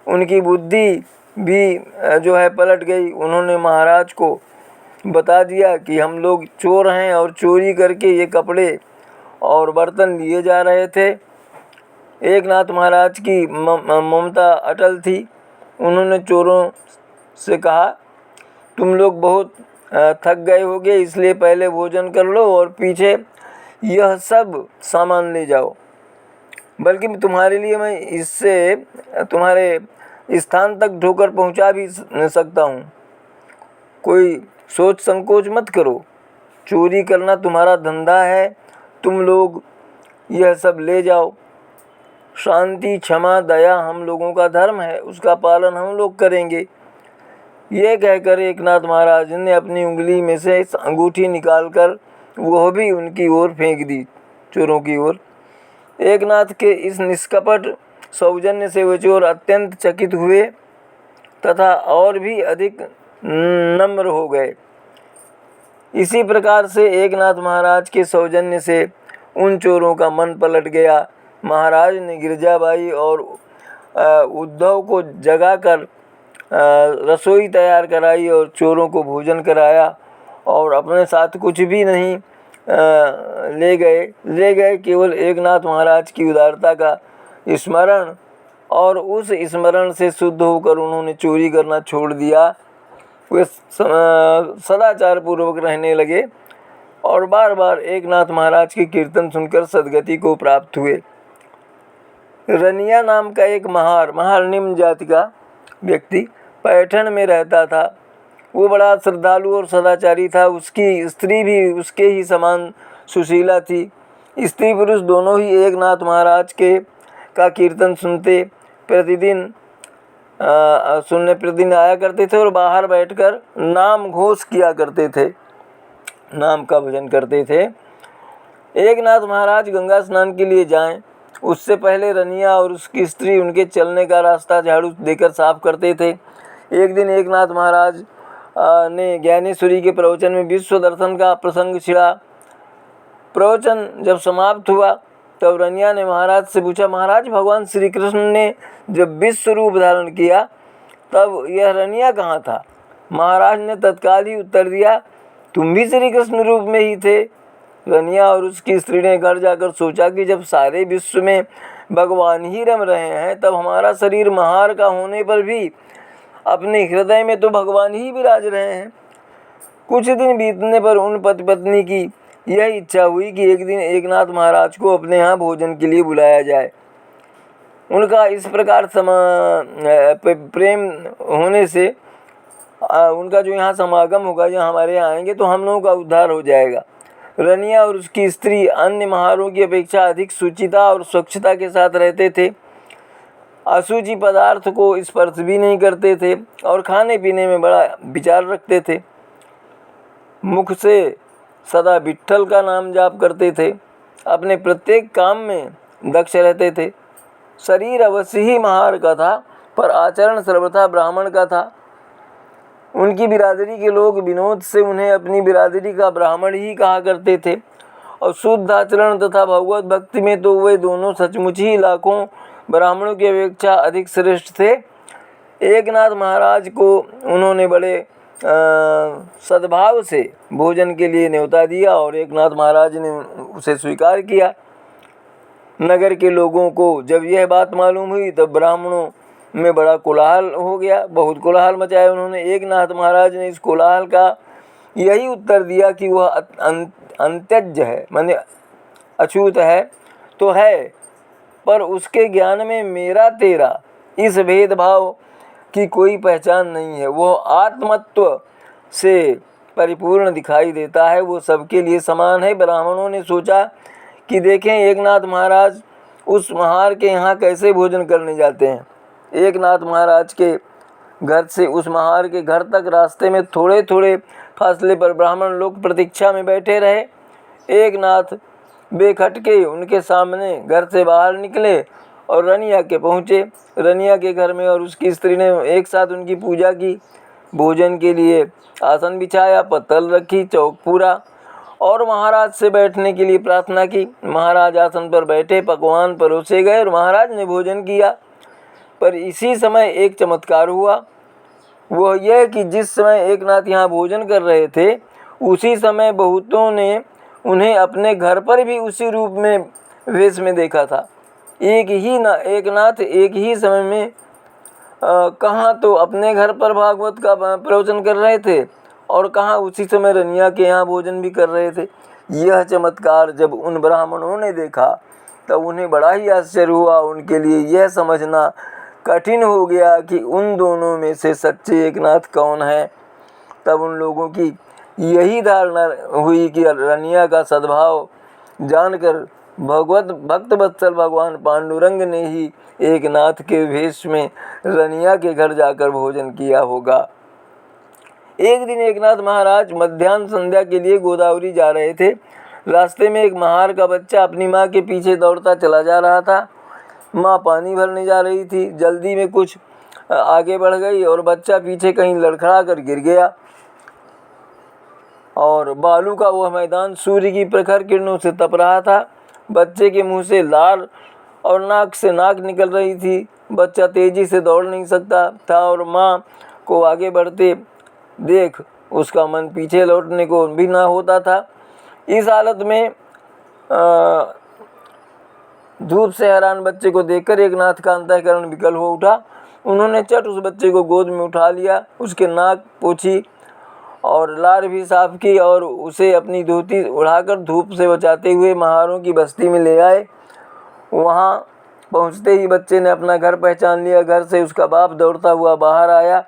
उनकी बुद्धि भी जो है पलट गई। उन्होंने महाराज को बता दिया कि हम लोग चोर हैं और चोरी करके ये कपड़े और बर्तन लिए जा रहे थे। एकनाथ महाराज की ममता अटल थी। उन्होंने चोरों से कहा, तुम लोग बहुत थक गए होगे, इसलिए पहले भोजन कर लो और पीछे यह सब सामान ले जाओ, बल्कि तुम्हारे लिए मैं इससे तुम्हारे स्थान तक ढोकर पहुंचा भी सकता हूं। कोई सोच संकोच मत करो, चोरी करना तुम्हारा धंधा है, तुम लोग यह सब ले जाओ। शांति, क्षमा, दया हम लोगों का धर्म है, उसका पालन हम लोग करेंगे। यह कहकर एकनाथ महाराज ने अपनी उंगली में से अंगूठी निकालकर वह भी उनकी ओर फेंक दी, चोरों की ओर। एकनाथ के इस निष्कपट सौजन्य से वे चोर अत्यंत चकित हुए तथा और भी अधिक नम्र हो गए। इसी प्रकार से एकनाथ महाराज के सौजन्य से उन चोरों का मन पलट गया। महाराज ने गिरजाबाई और उद्धव को जगाकर रसोई तैयार कराई और चोरों को भोजन कराया और अपने साथ कुछ भी नहीं ले गए केवल एकनाथ महाराज की उदारता का स्मरण, और उस स्मरण से शुद्ध होकर उन्होंने चोरी करना छोड़ दिया। वे सदाचार पूर्वक रहने लगे और बार बार एकनाथ महाराज की कीर्तन सुनकर सद्गति को प्राप्त हुए। रनिया नाम का एक महार निम्न जाति का व्यक्ति पैठण में रहता था। वो बड़ा श्रद्धालु और सदाचारी था। उसकी स्त्री भी उसके ही समान सुशीला थी। स्त्री पुरुष दोनों ही एकनाथ महाराज के का कीर्तन प्रतिदिन आया करते थे और बाहर बैठकर नाम घोष किया करते थे, नाम का भजन करते थे। एकनाथ महाराज गंगा स्नान के लिए जाएं, उससे पहले रनिया और उसकी स्त्री उनके चलने का रास्ता झाड़ू देकर साफ करते थे। एक दिन एकनाथ महाराज ने ज्ञानेश्वरी के प्रवचन में विश्व दर्शन का प्रसंग छिड़ा। प्रवचन जब समाप्त हुआ तब रनिया ने महाराज से पूछा, महाराज भगवान श्री कृष्ण ने जब विश्व रूप धारण किया तब यह रनिया कहाँ था? महाराज ने तत्काल ही उत्तर दिया, तुम भी श्री कृष्ण रूप में ही थे। रनिया और उसकी स्त्री ने घर जाकर सोचा कि जब सारे विश्व में भगवान ही रम रहे हैं तब हमारा शरीर महार का होने पर भी अपने हृदय में तो भगवान ही विराज रहे हैं। कुछ दिन बीतने पर उन पति पत्नी की यह इच्छा हुई कि एक दिन एकनाथ महाराज को अपने यहाँ भोजन के लिए बुलाया जाए। उनका इस प्रकार प्रेम होने से उनका जो यहाँ समागम होगा, जहाँ हमारे यहाँ आएंगे तो हम लोगों का उद्धार हो जाएगा। रनिया और उसकी स्त्री अन्य महारों की अपेक्षा अधिक शुचिता और स्वच्छता के साथ रहते थे, अशुचि पदार्थ को स्पर्श भी नहीं करते थे और खाने पीने में बड़ा विचार रखते थे। मुख से सदा विट्ठल का नाम जाप करते थे, अपने प्रत्येक काम में दक्ष रहते थे। शरीर अवश्य ही महार का था पर आचरण सर्वथा ब्राह्मण का था। उनकी बिरादरी के लोग विनोद से उन्हें अपनी बिरादरी का ब्राह्मण ही कहा करते थे और शुद्ध आचरण तथा भगवत भक्ति में तो वे दोनों सचमुच ही लाखों ब्राह्मणों की अपेक्षा अधिक श्रेष्ठ थे। एकनाथ महाराज को उन्होंने बड़े सद्भाव से भोजन के लिए न्योता दिया और एकनाथ महाराज ने उसे स्वीकार किया। नगर के लोगों को जब यह बात मालूम हुई तब ब्राह्मणों में बड़ा कोलाहल हो गया, बहुत कोलाहल मचाया उन्होंने। एकनाथ महाराज ने इस कोलाहल का यही उत्तर दिया कि वह अंत्यज है, माने अछूत है तो है, पर उसके ज्ञान में मेरा तेरा इस भेदभाव की कोई पहचान नहीं है। वह आत्मत्व से परिपूर्ण दिखाई देता है, वो सबके लिए समान है। ब्राह्मणों ने सोचा कि देखें एकनाथ महाराज उस महार के यहाँ कैसे भोजन करने जाते हैं। एकनाथ महाराज के घर से उस महार के घर तक रास्ते में थोड़े थोड़े फासले पर ब्राह्मण लोग प्रतीक्षा में बैठे रहे। एकनाथ बेखटके उनके सामने घर से बाहर निकले और रनिया के पहुँचे। रनिया के घर में और उसकी स्त्री ने एक साथ उनकी पूजा की, भोजन के लिए आसन बिछाया, पत्तल रखी, चौक पूरा और महाराज से बैठने के लिए प्रार्थना की। महाराज आसन पर बैठे, पकवान परोसे गए और महाराज ने भोजन किया। पर इसी समय एक चमत्कार हुआ, वह यह कि जिस समय एकनाथ यहाँ भोजन कर रहे थे उसी समय बहुतों ने उन्हें अपने घर पर भी उसी रूप में वेश में देखा था। एकनाथ एक ही समय में कहाँ तो अपने घर पर भागवत का प्रवचन कर रहे थे और कहाँ उसी समय रनिया के यहाँ भोजन भी कर रहे थे। यह चमत्कार जब उन ब्राह्मणों ने देखा तब उन्हें बड़ा ही आश्चर्य हुआ। उनके लिए यह समझना कठिन हो गया कि उन दोनों में से सच्चे एकनाथ कौन है। तब उन लोगों की यही धारणा हुई कि रनिया का सद्भाव जानकर भक्त वत्सल भगवान पांडुरंग ने ही एकनाथ के वेश में रनिया के घर जाकर भोजन किया होगा। एक दिन एकनाथ महाराज मध्याह्न संध्या के लिए गोदावरी जा रहे थे। रास्ते में एक महार का बच्चा अपनी माँ के पीछे दौड़ता चला जा रहा था। माँ पानी भरने जा रही थी, जल्दी में कुछ आगे बढ़ गई और बच्चा पीछे कहीं लड़खड़ा कर गिर गया और बालू का वह मैदान सूर्य की प्रखर किरणों से तप रहा था। बच्चे के मुंह से लार और नाक से नाक निकल रही थी। बच्चा तेजी से दौड़ नहीं सकता था और माँ को आगे बढ़ते देख उसका मन पीछे लौटने को भी ना होता था। इस हालत में धूप से हैरान बच्चे को देखकर एकनाथ का अंतःकरण विकल हो उठा। उन्होंने चट उस बच्चे को गोद में उठा लिया, उसके नाक पोंछी और लार भी साफ की और उसे अपनी धोती उड़ाकर धूप से बचाते हुए महारों की बस्ती में ले आए। वहाँ पहुँचते ही बच्चे ने अपना घर पहचान लिया। घर से उसका बाप दौड़ता हुआ बाहर आया।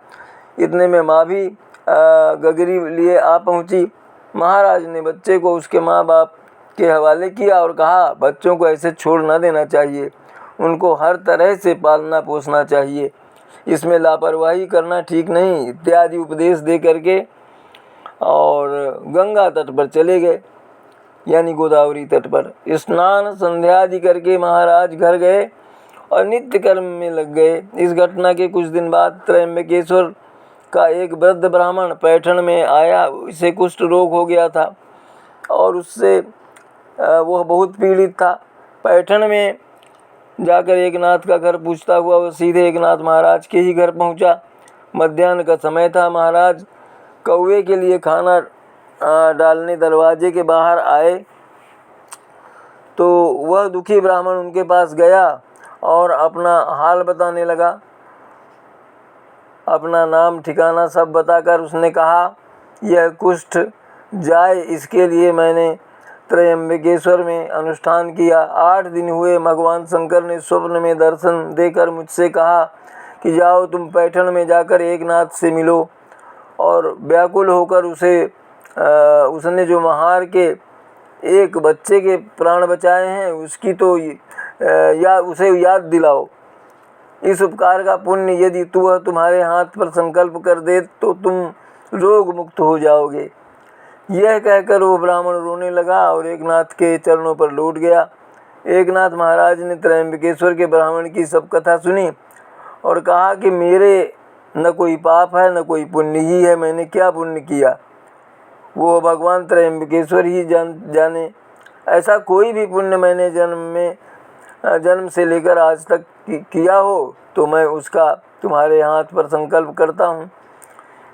इतने में माँ भी गगरी लिए आ पहुँची। महाराज ने बच्चे को उसके माँ बाप के हवाले किया और कहा, बच्चों को ऐसे छोड़ न देना चाहिए, उनको हर तरह से पालना पोसना चाहिए, इसमें लापरवाही करना ठीक नहीं इत्यादि उपदेश दे करके और गंगा तट पर चले गए, यानी गोदावरी तट पर। स्नान संध्या आदि करके महाराज घर गए और नित्य कर्म में लग गए। इस घटना के कुछ दिन बाद त्रयंबकेश्वर का एक वृद्ध ब्राह्मण पैठण में आया। उसे कुष्ठ रोग हो गया था और उससे वह बहुत पीड़ित था। पैठण में जाकर एकनाथ का घर पूछता हुआ वह सीधे एकनाथ महाराज के ही घर पहुंचा। मध्याह्न का समय था। महाराज कौवे के लिए खाना डालने दरवाजे के बाहर आए तो वह दुखी ब्राह्मण उनके पास गया और अपना हाल बताने लगा। अपना नाम ठिकाना सब बताकर उसने कहा, यह कुष्ठ जाए इसके लिए मैंने त्रयंबकेश्वर में अनुष्ठान किया। 8 दिन हुए। भगवान शंकर ने स्वप्न में दर्शन देकर मुझसे कहा कि जाओ तुम पैठण में जाकर एकनाथ से मिलो और व्याकुल होकर उसने जो महार के एक बच्चे के प्राण बचाए हैं उसकी तो उसे याद दिलाओ। इस उपकार का पुण्य यदि वह तुम्हारे हाथ पर संकल्प कर दे तो तुम रोग मुक्त हो जाओगे। यह कहकर वो ब्राह्मण रोने लगा और एकनाथ के चरणों पर लौट गया। एकनाथ महाराज ने त्रयंबकेश्वर के ब्राह्मण की सब कथा सुनी और कहा कि मेरे न कोई पाप है न कोई पुण्य ही है, मैंने क्या पुण्य किया वो भगवान त्रयंबकेश्वर ही जाने। ऐसा कोई भी पुण्य मैंने जन्म से लेकर आज तक किया हो तो मैं उसका तुम्हारे हाथ पर संकल्प करता हूँ।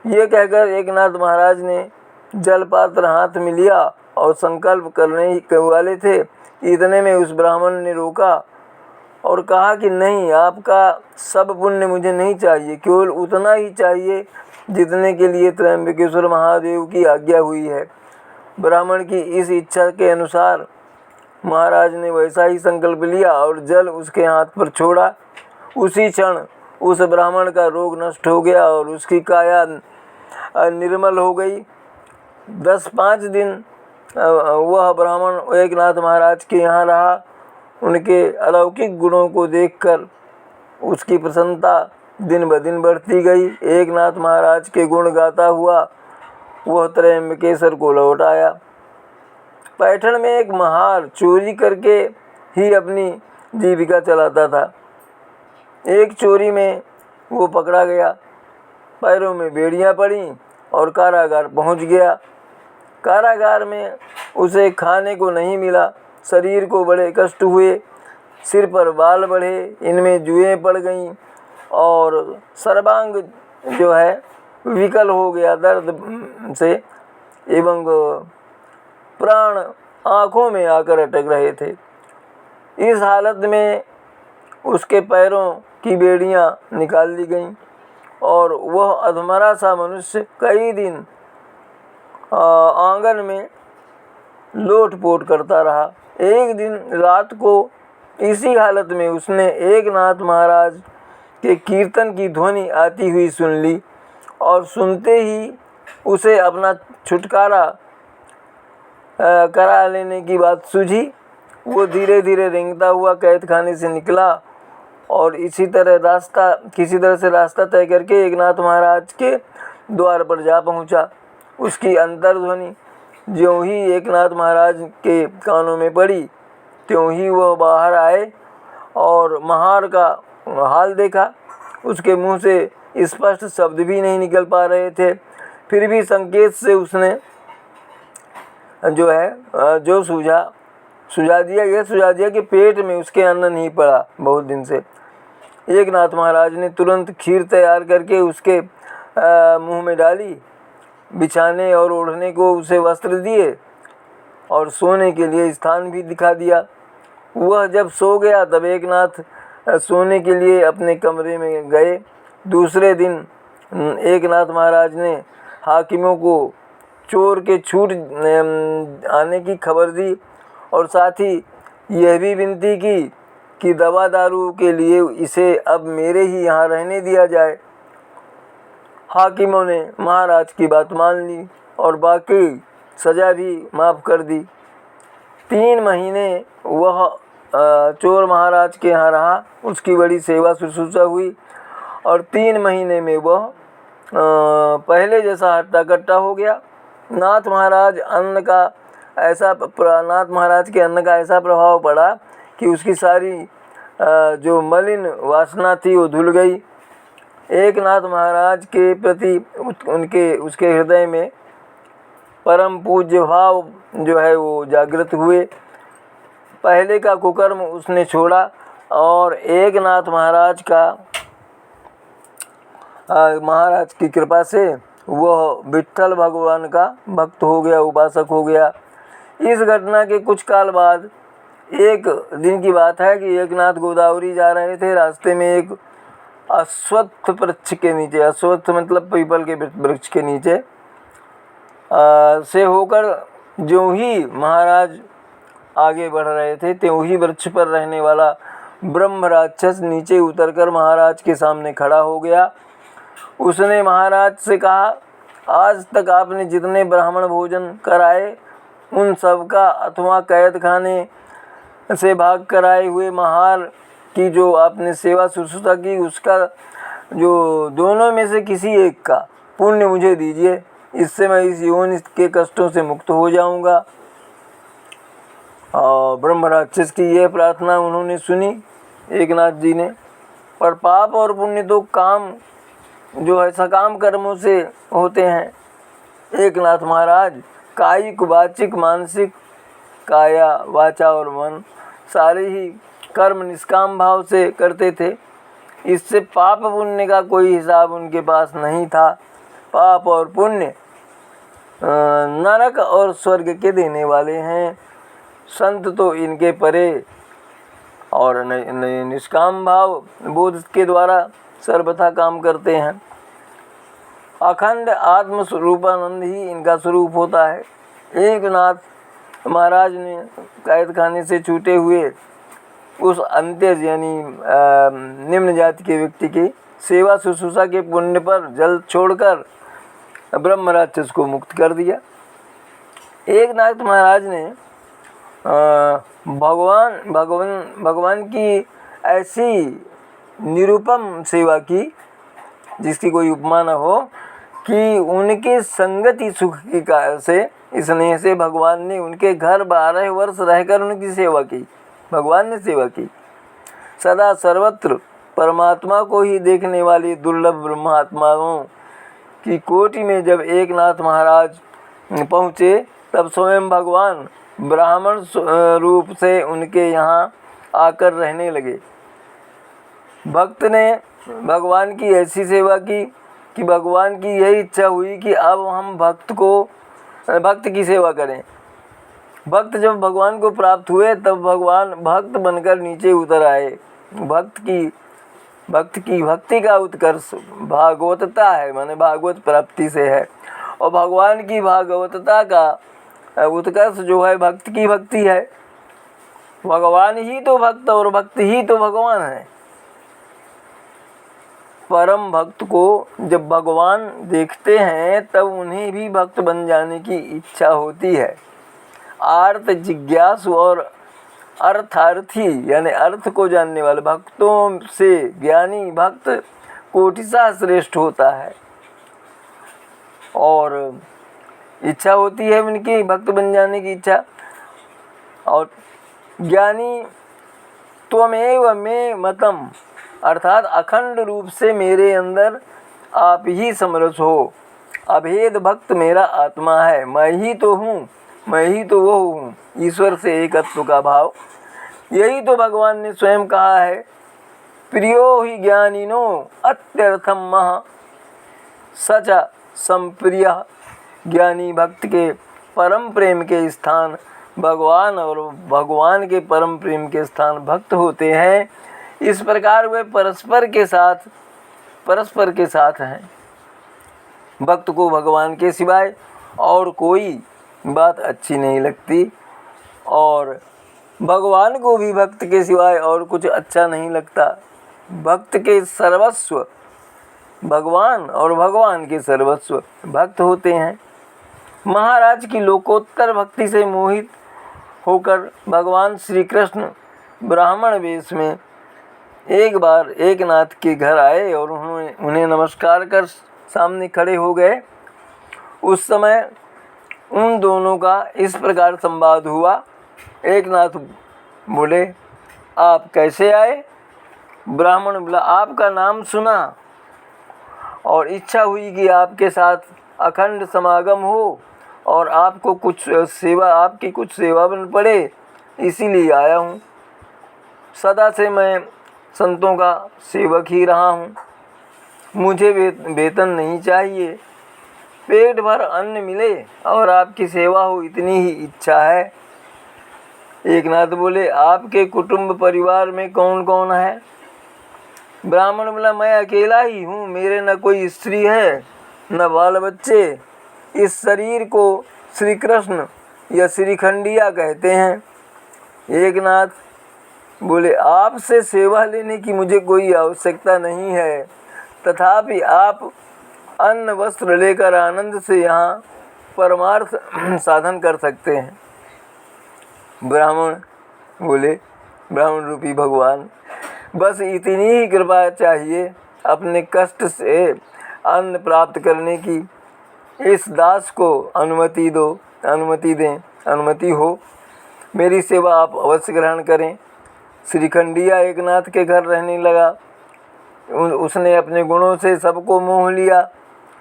ये कहकर एकनाथ महाराज ने जलपात्र हाथ में लिया और संकल्प करने ही वाले थे। इतने में उस ब्राह्मण ने रोका और कहा कि नहीं, आपका सब पुण्य मुझे नहीं चाहिए, केवल उतना ही चाहिए जितने के लिए त्रयंबकेश्वर महादेव की आज्ञा हुई है। ब्राह्मण की इस इच्छा के अनुसार महाराज ने वैसा ही संकल्प लिया और जल उसके हाथ पर छोड़ा। उसी क्षण उस ब्राह्मण का रोग नष्ट हो गया और उसकी काया निर्मल हो गई। 10-5 दिन वह ब्राह्मण एकनाथ महाराज के यहाँ रहा। उनके अलौकिक गुणों को देखकर उसकी प्रसन्नता दिन ब दिन बढ़ती गई। एकनाथ महाराज के गुण गाता हुआ वह त्रयंबकेश्वर को लौट आया। पैठण में एक महार चोरी करके ही अपनी जीविका चलाता था। एक चोरी में वो पकड़ा गया, पैरों में बेड़ियां पड़ी और कारागार पहुंच गया। कारागार में उसे खाने को नहीं मिला, शरीर को बड़े कष्ट हुए, सिर पर बाल बढ़े, इनमें जुएं पड़ गईं और सर्वांग जो है विकल हो गया दर्द से एवं प्राण आँखों में आकर अटक रहे थे। इस हालत में उसके पैरों की बेड़ियां निकाल दी गईं और वह अधमरा सा मनुष्य कई दिन आंगन में लोटपोट करता रहा। एक दिन रात को इसी हालत में उसने एकनाथ महाराज के कीर्तन की ध्वनि आती हुई सुन ली और सुनते ही उसे अपना छुटकारा करा लेने की बात सूझी। वो धीरे धीरे रेंगता हुआ कैद खाने से निकला और किसी तरह से रास्ता तय करके एकनाथ महाराज के द्वार पर जा पहुंचा। उसकी अंतर्ध्वनि ज्यों ही एकनाथ महाराज के कानों में पड़ी त्यों ही वह बाहर आए और महार का हाल देखा। उसके मुंह से स्पष्ट शब्द भी नहीं निकल पा रहे थे, फिर भी संकेत से उसने जो सुझा दिया कि पेट में उसके अन्न नहीं पड़ा बहुत दिन से। एकनाथ महाराज ने तुरंत खीर तैयार करके उसके मुंह में डाली, बिछाने और ओढ़ने को उसे वस्त्र दिए और सोने के लिए स्थान भी दिखा दिया। वह जब सो गया तब एकनाथ सोने के लिए अपने कमरे में गए। दूसरे दिन एकनाथ महाराज ने हाकिमों को चोर के छूट आने की खबर दी और साथ ही यह भी विनती की कि दवा दारू के लिए इसे अब मेरे ही यहाँ रहने दिया जाए। हाकिमों ने महाराज की बात मान ली और बाकी सज़ा भी माफ़ कर दी। 3 महीने वह चोर महाराज के यहाँ रहा, उसकी बड़ी सेवा शुश्रूषा हुई और 3 महीने में वह पहले जैसा हट्टा कट्टा हो गया। नाथ महाराज के अन्न का ऐसा प्रभाव पड़ा कि उसकी सारी जो मलिन वासना थी वो धुल गई। एक नाथ महाराज के प्रति उसके हृदय में परम पूज्य भाव जो है वो जागृत हुए। पहले का कुकर्म उसने छोड़ा और एक नाथ महाराज की कृपा से वह विट्ठल भगवान का भक्त हो गया, उपासक हो गया। इस घटना के कुछ काल बाद एक दिन की बात है कि एक नाथ गोदावरी जा रहे थे। रास्ते में एक अश्वत्थ वृक्ष के नीचे, अश्वत्थ मतलब पीपल के वृक्ष के नीचे से होकर ज्यों ही महाराज आगे बढ़ रहे थे त्यों ही वृक्ष पर रहने वाला ब्रह्म राक्षस नीचे उतरकर महाराज के सामने खड़ा हो गया। उसने महाराज से कहा, आज तक आपने जितने ब्राह्मण भोजन कराए उन सब का अथवा कैद खाने से भाग कर आए हुए महार की जो आपने सेवा शुश्रूषा की, उसका जो दोनों में से किसी एक का पुण्य मुझे दीजिए, इससे मैं इस योनि के कष्टों से मुक्त हो जाऊंगा। और ब्रह्म राक्षस की यह प्रार्थना उन्होंने सुनी एकनाथ जी ने। पर पाप और पुण्य तो काम जो है सकाम कर्मों से होते हैं। एकनाथ महाराज कायिक वाचिक मानसिक, काया वाचा और मन सारे ही कर्म निष्काम भाव से करते थे। इससे पाप पुण्य का कोई हिसाब उनके पास नहीं था। पाप और पुण्य नरक और स्वर्ग के देने वाले हैं। संत तो इनके परे और निष्काम भाव बोध के द्वारा सर्वथा काम करते हैं। अखंड आत्म स्वरूपानंद ही इनका स्वरूप होता है। एक नाथ महाराज ने कैद खाने से छूटे हुए उस अंत्यज यानी निम्न जाति के व्यक्ति की सेवा शुश्रूषा के पुण्य पर जल छोड़कर ब्रह्म राक्षस को मुक्त कर दिया। एक नाथ महाराज ने भगवान की ऐसी निरुपम सेवा की जिसकी कोई उपमा न हो, कि उनके संगति सुख की से स्नेह से भगवान ने उनके घर 12 वर्ष रहकर उनकी सेवा की। भगवान ने सेवा की। सदा सर्वत्र परमात्मा को ही देखने वाली दुर्लभ ब्रह्मात्माओं की कोटि में जब एक नाथ महाराज पहुँचे, तब स्वयं भगवान ब्राह्मण रूप से उनके यहाँ आकर रहने लगे। भक्त ने भगवान की ऐसी सेवा की कि भगवान की यही इच्छा हुई कि अब हम भक्त की सेवा करें। भक्त जब भगवान को प्राप्त हुए तब भगवान भक्त बनकर नीचे उतर आए। भक्ति का उत्कर्ष भागवतता है, माने भागवत प्राप्ति से है। और भगवान की भागवतता का उत्कर्ष जो है भक्त की भक्ति है। भगवान ही तो भक्त और भक्त ही तो भगवान है। परम भक्त को जब भगवान देखते हैं तब उन्हें भी भक्त बन जाने की इच्छा होती है। आर्त जिज्ञासु और अर्थार्थी यानी अर्थ को जानने वाले भक्तों से ज्ञानी भक्त कोटिशः श्रेष्ठ होता है। और इच्छा होती है उनकी भक्त बन जाने की इच्छा। और ज्ञानी त्वमेव मे मतम, अर्थात अखंड रूप से मेरे अंदर आप ही समरस हो। अभेद भक्त मेरा आत्मा है, मैं ही तो हूँ, मैं ही तो वो हूँ। ईश्वर से एकत्व का भाव, यही तो भगवान ने स्वयं कहा है। प्रियो ही ज्ञानिनो अत्यर्थम मह सच संप्रिय। ज्ञानी भक्त के परम प्रेम के स्थान भगवान और भगवान के परम प्रेम के स्थान भक्त होते हैं। इस प्रकार वे परस्पर के साथ हैं। भक्त को भगवान के सिवाय और कोई बात अच्छी नहीं लगती और भगवान को भी भक्त के सिवाय और कुछ अच्छा नहीं लगता। भक्त के सर्वस्व भगवान और भगवान के सर्वस्व भक्त होते हैं। महाराज की लोकोत्तर भक्ति से मोहित होकर भगवान श्री कृष्ण ब्राह्मण वेश में एक बार एकनाथ के घर आए और उन्हें नमस्कार कर सामने खड़े हो गए। उस समय उन दोनों का इस प्रकार संवाद हुआ। एकनाथ बोले, आप कैसे आए? ब्राह्मण बोला, आपका नाम सुना और इच्छा हुई कि आपके साथ अखंड समागम हो और आपकी कुछ सेवा बन पड़े, इसीलिए आया हूँ। सदा से मैं संतों का सेवक ही रहा हूँ, मुझे वेतन नहीं चाहिए, पेट भर अन्न मिले और आपकी सेवा हो, इतनी ही इच्छा है। एकनाथ बोले, आपके कुटुंब परिवार में कौन कौन है? ब्राह्मण बोला, मैं अकेला ही हूँ, मेरे न कोई स्त्री है न बाल बच्चे। इस शरीर को श्री कृष्ण या श्रीखंडिया कहते हैं। एकनाथ बोले, आपसे सेवा लेने की मुझे कोई आवश्यकता नहीं है, तथापि आप अन्न वस्त्र लेकर आनंद से यहाँ परमार्थ साधन कर सकते हैं। ब्राह्मण बोले, ब्राह्मण रूपी भगवान, बस इतनी ही कृपा चाहिए, अपने कष्ट से अन्न प्राप्त करने की इस दास को अनुमति दें, अनुमति हो, मेरी सेवा आप अवश्य ग्रहण करें। श्रीखंडिया एकनाथ के घर रहने लगा। उसने अपने गुणों से सबको मोह लिया।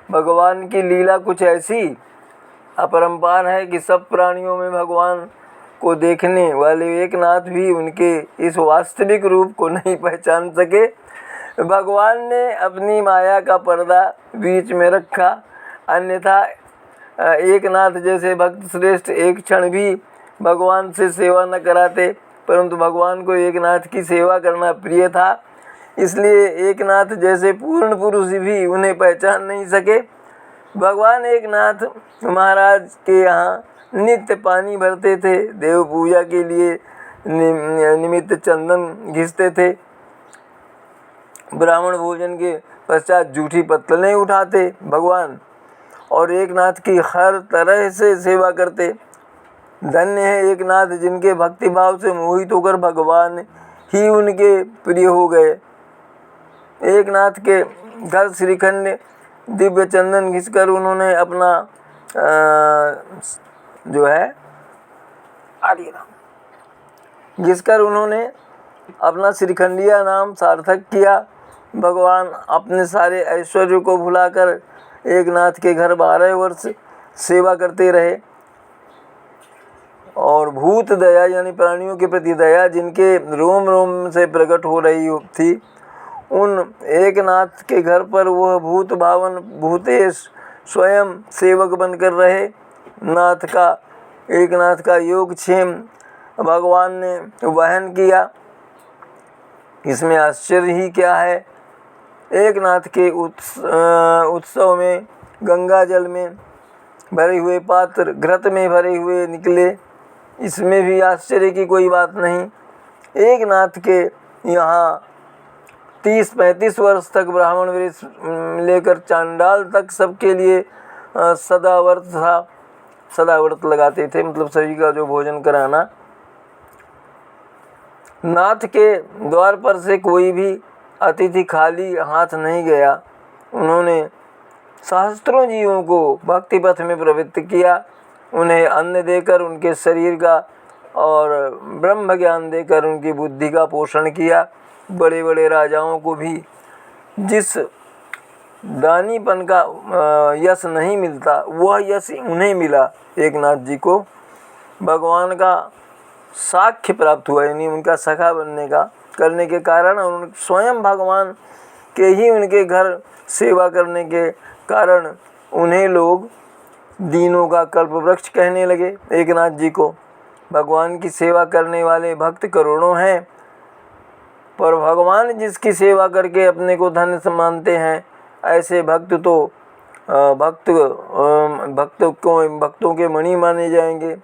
भगवान की लीला कुछ ऐसी अपरंपार है कि सब प्राणियों में भगवान को देखने वाले एकनाथ भी उनके इस वास्तविक रूप को नहीं पहचान सके। भगवान ने अपनी माया का पर्दा बीच में रखा, अन्यथा एकनाथ जैसे भक्त श्रेष्ठ एक क्षण भी भगवान से सेवा न कराते, परंतु भगवान को एकनाथ की सेवा करना प्रिय था, इसलिए एकनाथ जैसे पूर्ण पुरुष भी उन्हें पहचान नहीं सके। भगवान एकनाथ महाराज के यहाँ नित्य पानी भरते थे, देव पूजा के लिए निमित्त चंदन घिसते थे, ब्राह्मण भोजन के पश्चात जूठी पत्तलें उठाते भगवान और एकनाथ की हर तरह से सेवा करते। धन्य है एकनाथ जिनके भक्ति भाव से मोहित होकर भगवान ही उनके प्रिय हो गए। एकनाथ के घर श्रीखंड दिव्य चंदन घिसकर उन्होंने अपना उन्होंने अपना श्रीखंडिया नाम सार्थक किया। भगवान अपने सारे ऐश्वर्य को भुलाकर एकनाथ के घर 12 वर्ष सेवा करते रहे और भूत दया यानी प्राणियों के प्रति दया जिनके रोम रोम से प्रकट हो रही थी, उन एकनाथ के घर पर वह भूत भावन भूतेश स्वयं सेवक बनकर रहे। एकनाथ का योगक्षेम भगवान ने वहन किया। इसमें आश्चर्य ही क्या है। एकनाथ के उत्सव में गंगा जल में भरे हुए पात्र घृत में भरे हुए निकले, इसमें भी आश्चर्य की कोई बात नहीं। एकनाथ के यहाँ 30-35 वर्ष तक ब्राह्मण वेश लेकर चांडाल तक सबके लिए सदाव्रत था, सदाव्रत लगाते थे, मतलब सभी का जो भोजन कराना। नाथ के द्वार पर से कोई भी अतिथि खाली हाथ नहीं गया। उन्होंने सहस्त्रों जीवों को भक्ति पथ में प्रवृत्त किया, उन्हें अन्न देकर उनके शरीर का और ब्रह्म ज्ञान देकर उनकी बुद्धि का पोषण किया। बड़े बड़े राजाओं को भी जिस दानीपन का यश नहीं मिलता वह यश उन्हें मिला। एकनाथ जी को भगवान का साक्ष्य प्राप्त हुआ, यानी उनका सखा बनने का करने के कारण और स्वयं भगवान के ही उनके घर सेवा करने के कारण उन्हें लोग दीनों का कल्पवृक्ष कहने लगे। एकनाथ जी को भगवान की सेवा करने वाले भक्त करोड़ों हैं, पर भगवान जिसकी सेवा करके अपने को धन्य मानते हैं, ऐसे भक्त तो भक्तों के मणि माने जाएंगे।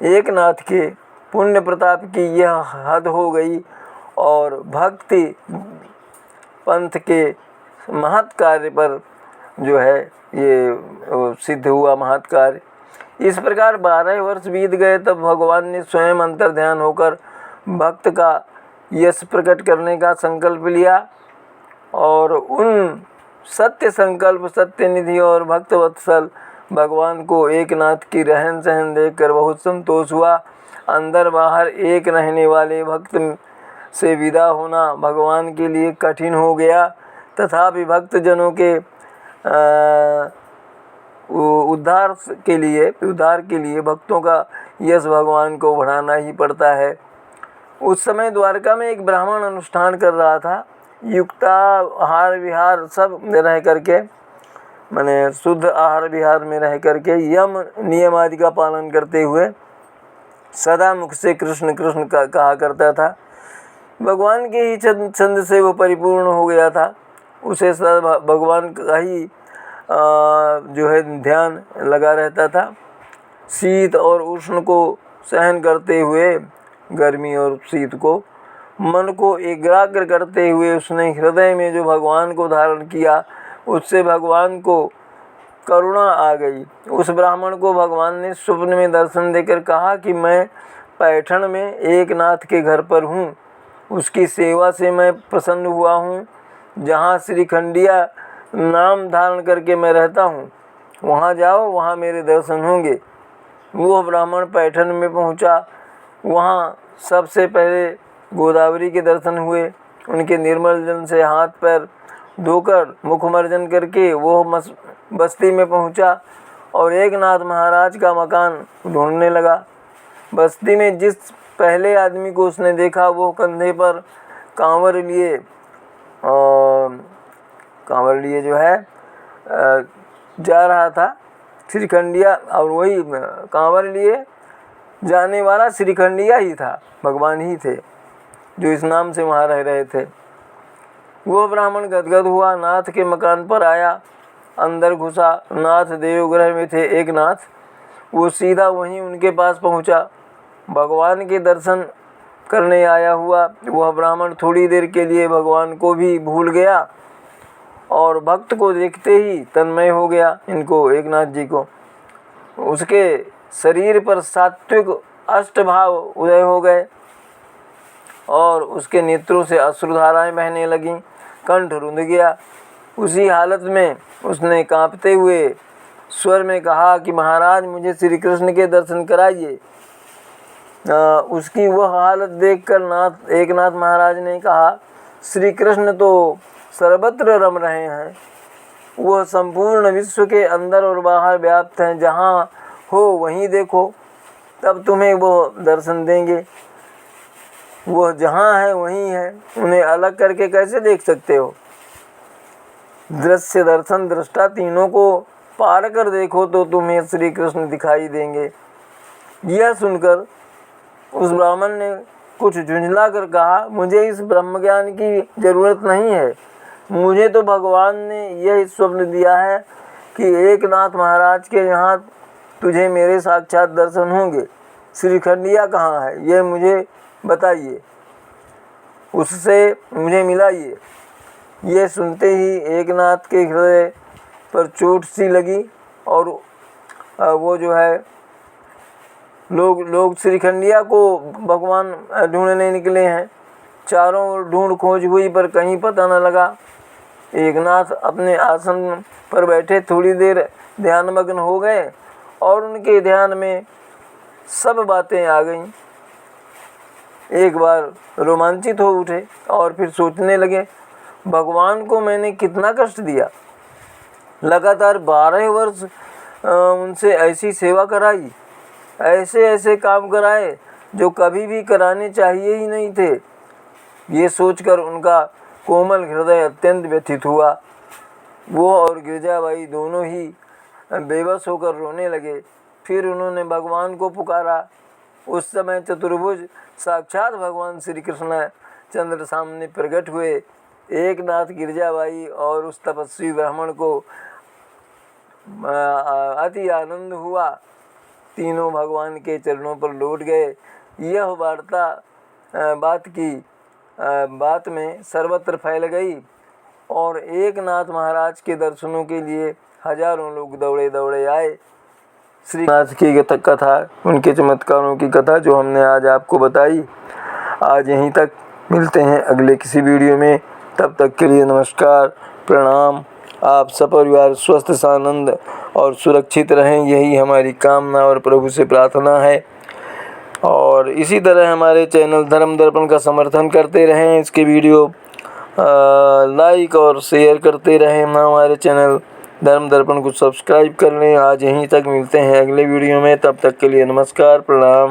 एकनाथ के पुण्य प्रताप की यह हद हो गई और भक्ति पंथ के महत् कार्य पर जो है ये सिद्ध हुआ महत् कार्य। इस प्रकार 12 वर्ष बीत गए। तब भगवान ने स्वयं अंतर ध्यान होकर भक्त का यश प्रकट करने का संकल्प लिया और उन सत्य संकल्प, सत्य निधि और भक्त वत्सल भगवान को एकनाथ की रहन सहन देखकर बहुत संतोष हुआ। अंदर बाहर एक रहने वाले भक्त से विदा होना भगवान के लिए कठिन हो गया। तथापि भक्त जनों के उद्धार के लिए भक्तों का यश भगवान को बढ़ाना ही पड़ता है। उस समय द्वारका में एक ब्राह्मण अनुष्ठान कर रहा था। युक्ता आहार विहार सब रह करके, माने शुद्ध आहार विहार में रह करके यम नियम आदि का पालन करते हुए सदा मुख से कृष्ण कृष्ण का कहा करता था। भगवान के ही छंद से वो परिपूर्ण हो गया था। उसे सदा भगवान का ही जो है ध्यान लगा रहता था। शीत और उष्ण को सहन करते हुए, गर्मी और शीत को, मन को एकाग्र करते हुए उसने हृदय में जो भगवान को धारण किया, उससे भगवान को करुणा आ गई। उस ब्राह्मण को भगवान ने स्वप्न में दर्शन देकर कहा कि मैं पैठण में एक नाथ के घर पर हूँ, उसकी सेवा से मैं प्रसन्न हुआ हूँ। जहाँ श्रीखंडिया नाम धारण करके मैं रहता हूँ, वहाँ जाओ, वहाँ मेरे दर्शन होंगे। वो ब्राह्मण पैठण में पहुँचा। वहाँ सबसे पहले गोदावरी के दर्शन हुए। उनके निर्मल जल से हाथ पैर धोकर मुखमर्जन करके वो बस्ती में पहुँचा और एकनाथ महाराज का मकान ढूंढने लगा। बस्ती में जिस पहले आदमी को उसने देखा वो कंधे पर कांवर लिए जो है जा रहा था श्रीखंडिया, और वही कांवर लिए जाने वाला श्रीखंडिया ही था, भगवान ही थे जो इस नाम से वहाँ रह रहे थे। वो ब्राह्मण गदगद हुआ, नाथ के मकान पर आया, अंदर घुसा। नाथ देवगृह में थे एक नाथ। वो सीधा वहीं उनके पास पहुँचा। भगवान के दर्शन करने आया हुआ वह ब्राह्मण थोड़ी देर के लिए भगवान को भी भूल गया और भक्त को देखते ही तन्मय हो गया। इनको एकनाथ जी को उसके शरीर पर सात्विक अष्टभाव उदय हो गए और उसके नेत्रों से अश्रुधाराएं बहने लगीं, कंठ रुंध गया। उसी हालत में उसने कांपते हुए स्वर में कहा कि महाराज मुझे श्री कृष्ण के दर्शन कराइए। उसकी वह हालत देखकर एकनाथ महाराज ने कहा, श्री कृष्ण तो सर्वत्र रम रहे हैं, वह संपूर्ण विश्व के अंदर और बाहर व्याप्त हैं, जहाँ हो वहीं देखो, तब तुम्हें वो दर्शन देंगे। वह जहाँ है वहीं है, उन्हें अलग करके कैसे देख सकते हो? दृश्य दर्शन दृष्टा तीनों को पार कर देखो तो तुम्हें श्री कृष्ण दिखाई देंगे। यह सुनकर उस ब्राह्मण ने कुछ झुंझला कर कहा, मुझे इस ब्रह्म ज्ञान की जरूरत नहीं है। मुझे तो भगवान ने यह स्वप्न दिया है कि एकनाथ महाराज के यहाँ तुझे मेरे साक्षात दर्शन होंगे। श्रीखंडिया कहाँ है यह मुझे बताइए, उससे मुझे मिलाइए। यह सुनते ही एकनाथ के हृदय पर चोट सी लगी और वो जो है लोग श्रीखंडिया को भगवान ढूंढने निकले हैं। चारों ओर ढूंढ खोज हुई पर कहीं पता न लगा। एकनाथ अपने आसन पर बैठे थोड़ी देर ध्यानमग्न हो गए और उनके ध्यान में सब बातें आ गईं। एक बार रोमांचित हो उठे और फिर सोचने लगे, भगवान को मैंने कितना कष्ट दिया। लगातार 12 वर्ष उनसे ऐसी सेवा कराई, ऐसे ऐसे काम कराए जो कभी भी कराने चाहिए ही नहीं थे। ये सोचकर उनका कोमल हृदय अत्यंत व्यथित हुआ। वो और गिरजाबाई दोनों ही बेबस होकर रोने लगे। फिर उन्होंने भगवान को पुकारा। उस समय चतुर्भुज साक्षात भगवान श्री कृष्ण चंद्र सामने प्रकट हुए। एकनाथ, गिरजाबाई और उस तपस्वी ब्राह्मण को अति आनंद हुआ। तीनों भगवान के चरणों पर लौट गए। यह बात में सर्वत्र फैल गई और एकनाथ महाराज के दर्शनों के लिए हजारों लोग दौड़े दौड़े आए। श्रीनाथ की कथा, उनके चमत्कारों की कथा जो हमने आज आपको बताई। आज यहीं तक, मिलते हैं अगले किसी वीडियो में। तब तक के लिए नमस्कार, प्रणाम। आप सपरिवार स्वस्थ, सानंद और सुरक्षित रहें, यही हमारी कामना और प्रभु से प्रार्थना है। और इसी तरह हमारे चैनल धर्म दर्पण का समर्थन करते रहें, इसके वीडियो लाइक और शेयर करते रहें। हमारे चैनल धर्म दर्पण को सब्सक्राइब कर लें। आज यहीं तक, मिलते हैं अगले वीडियो में। तब तक के लिए नमस्कार, प्रणाम।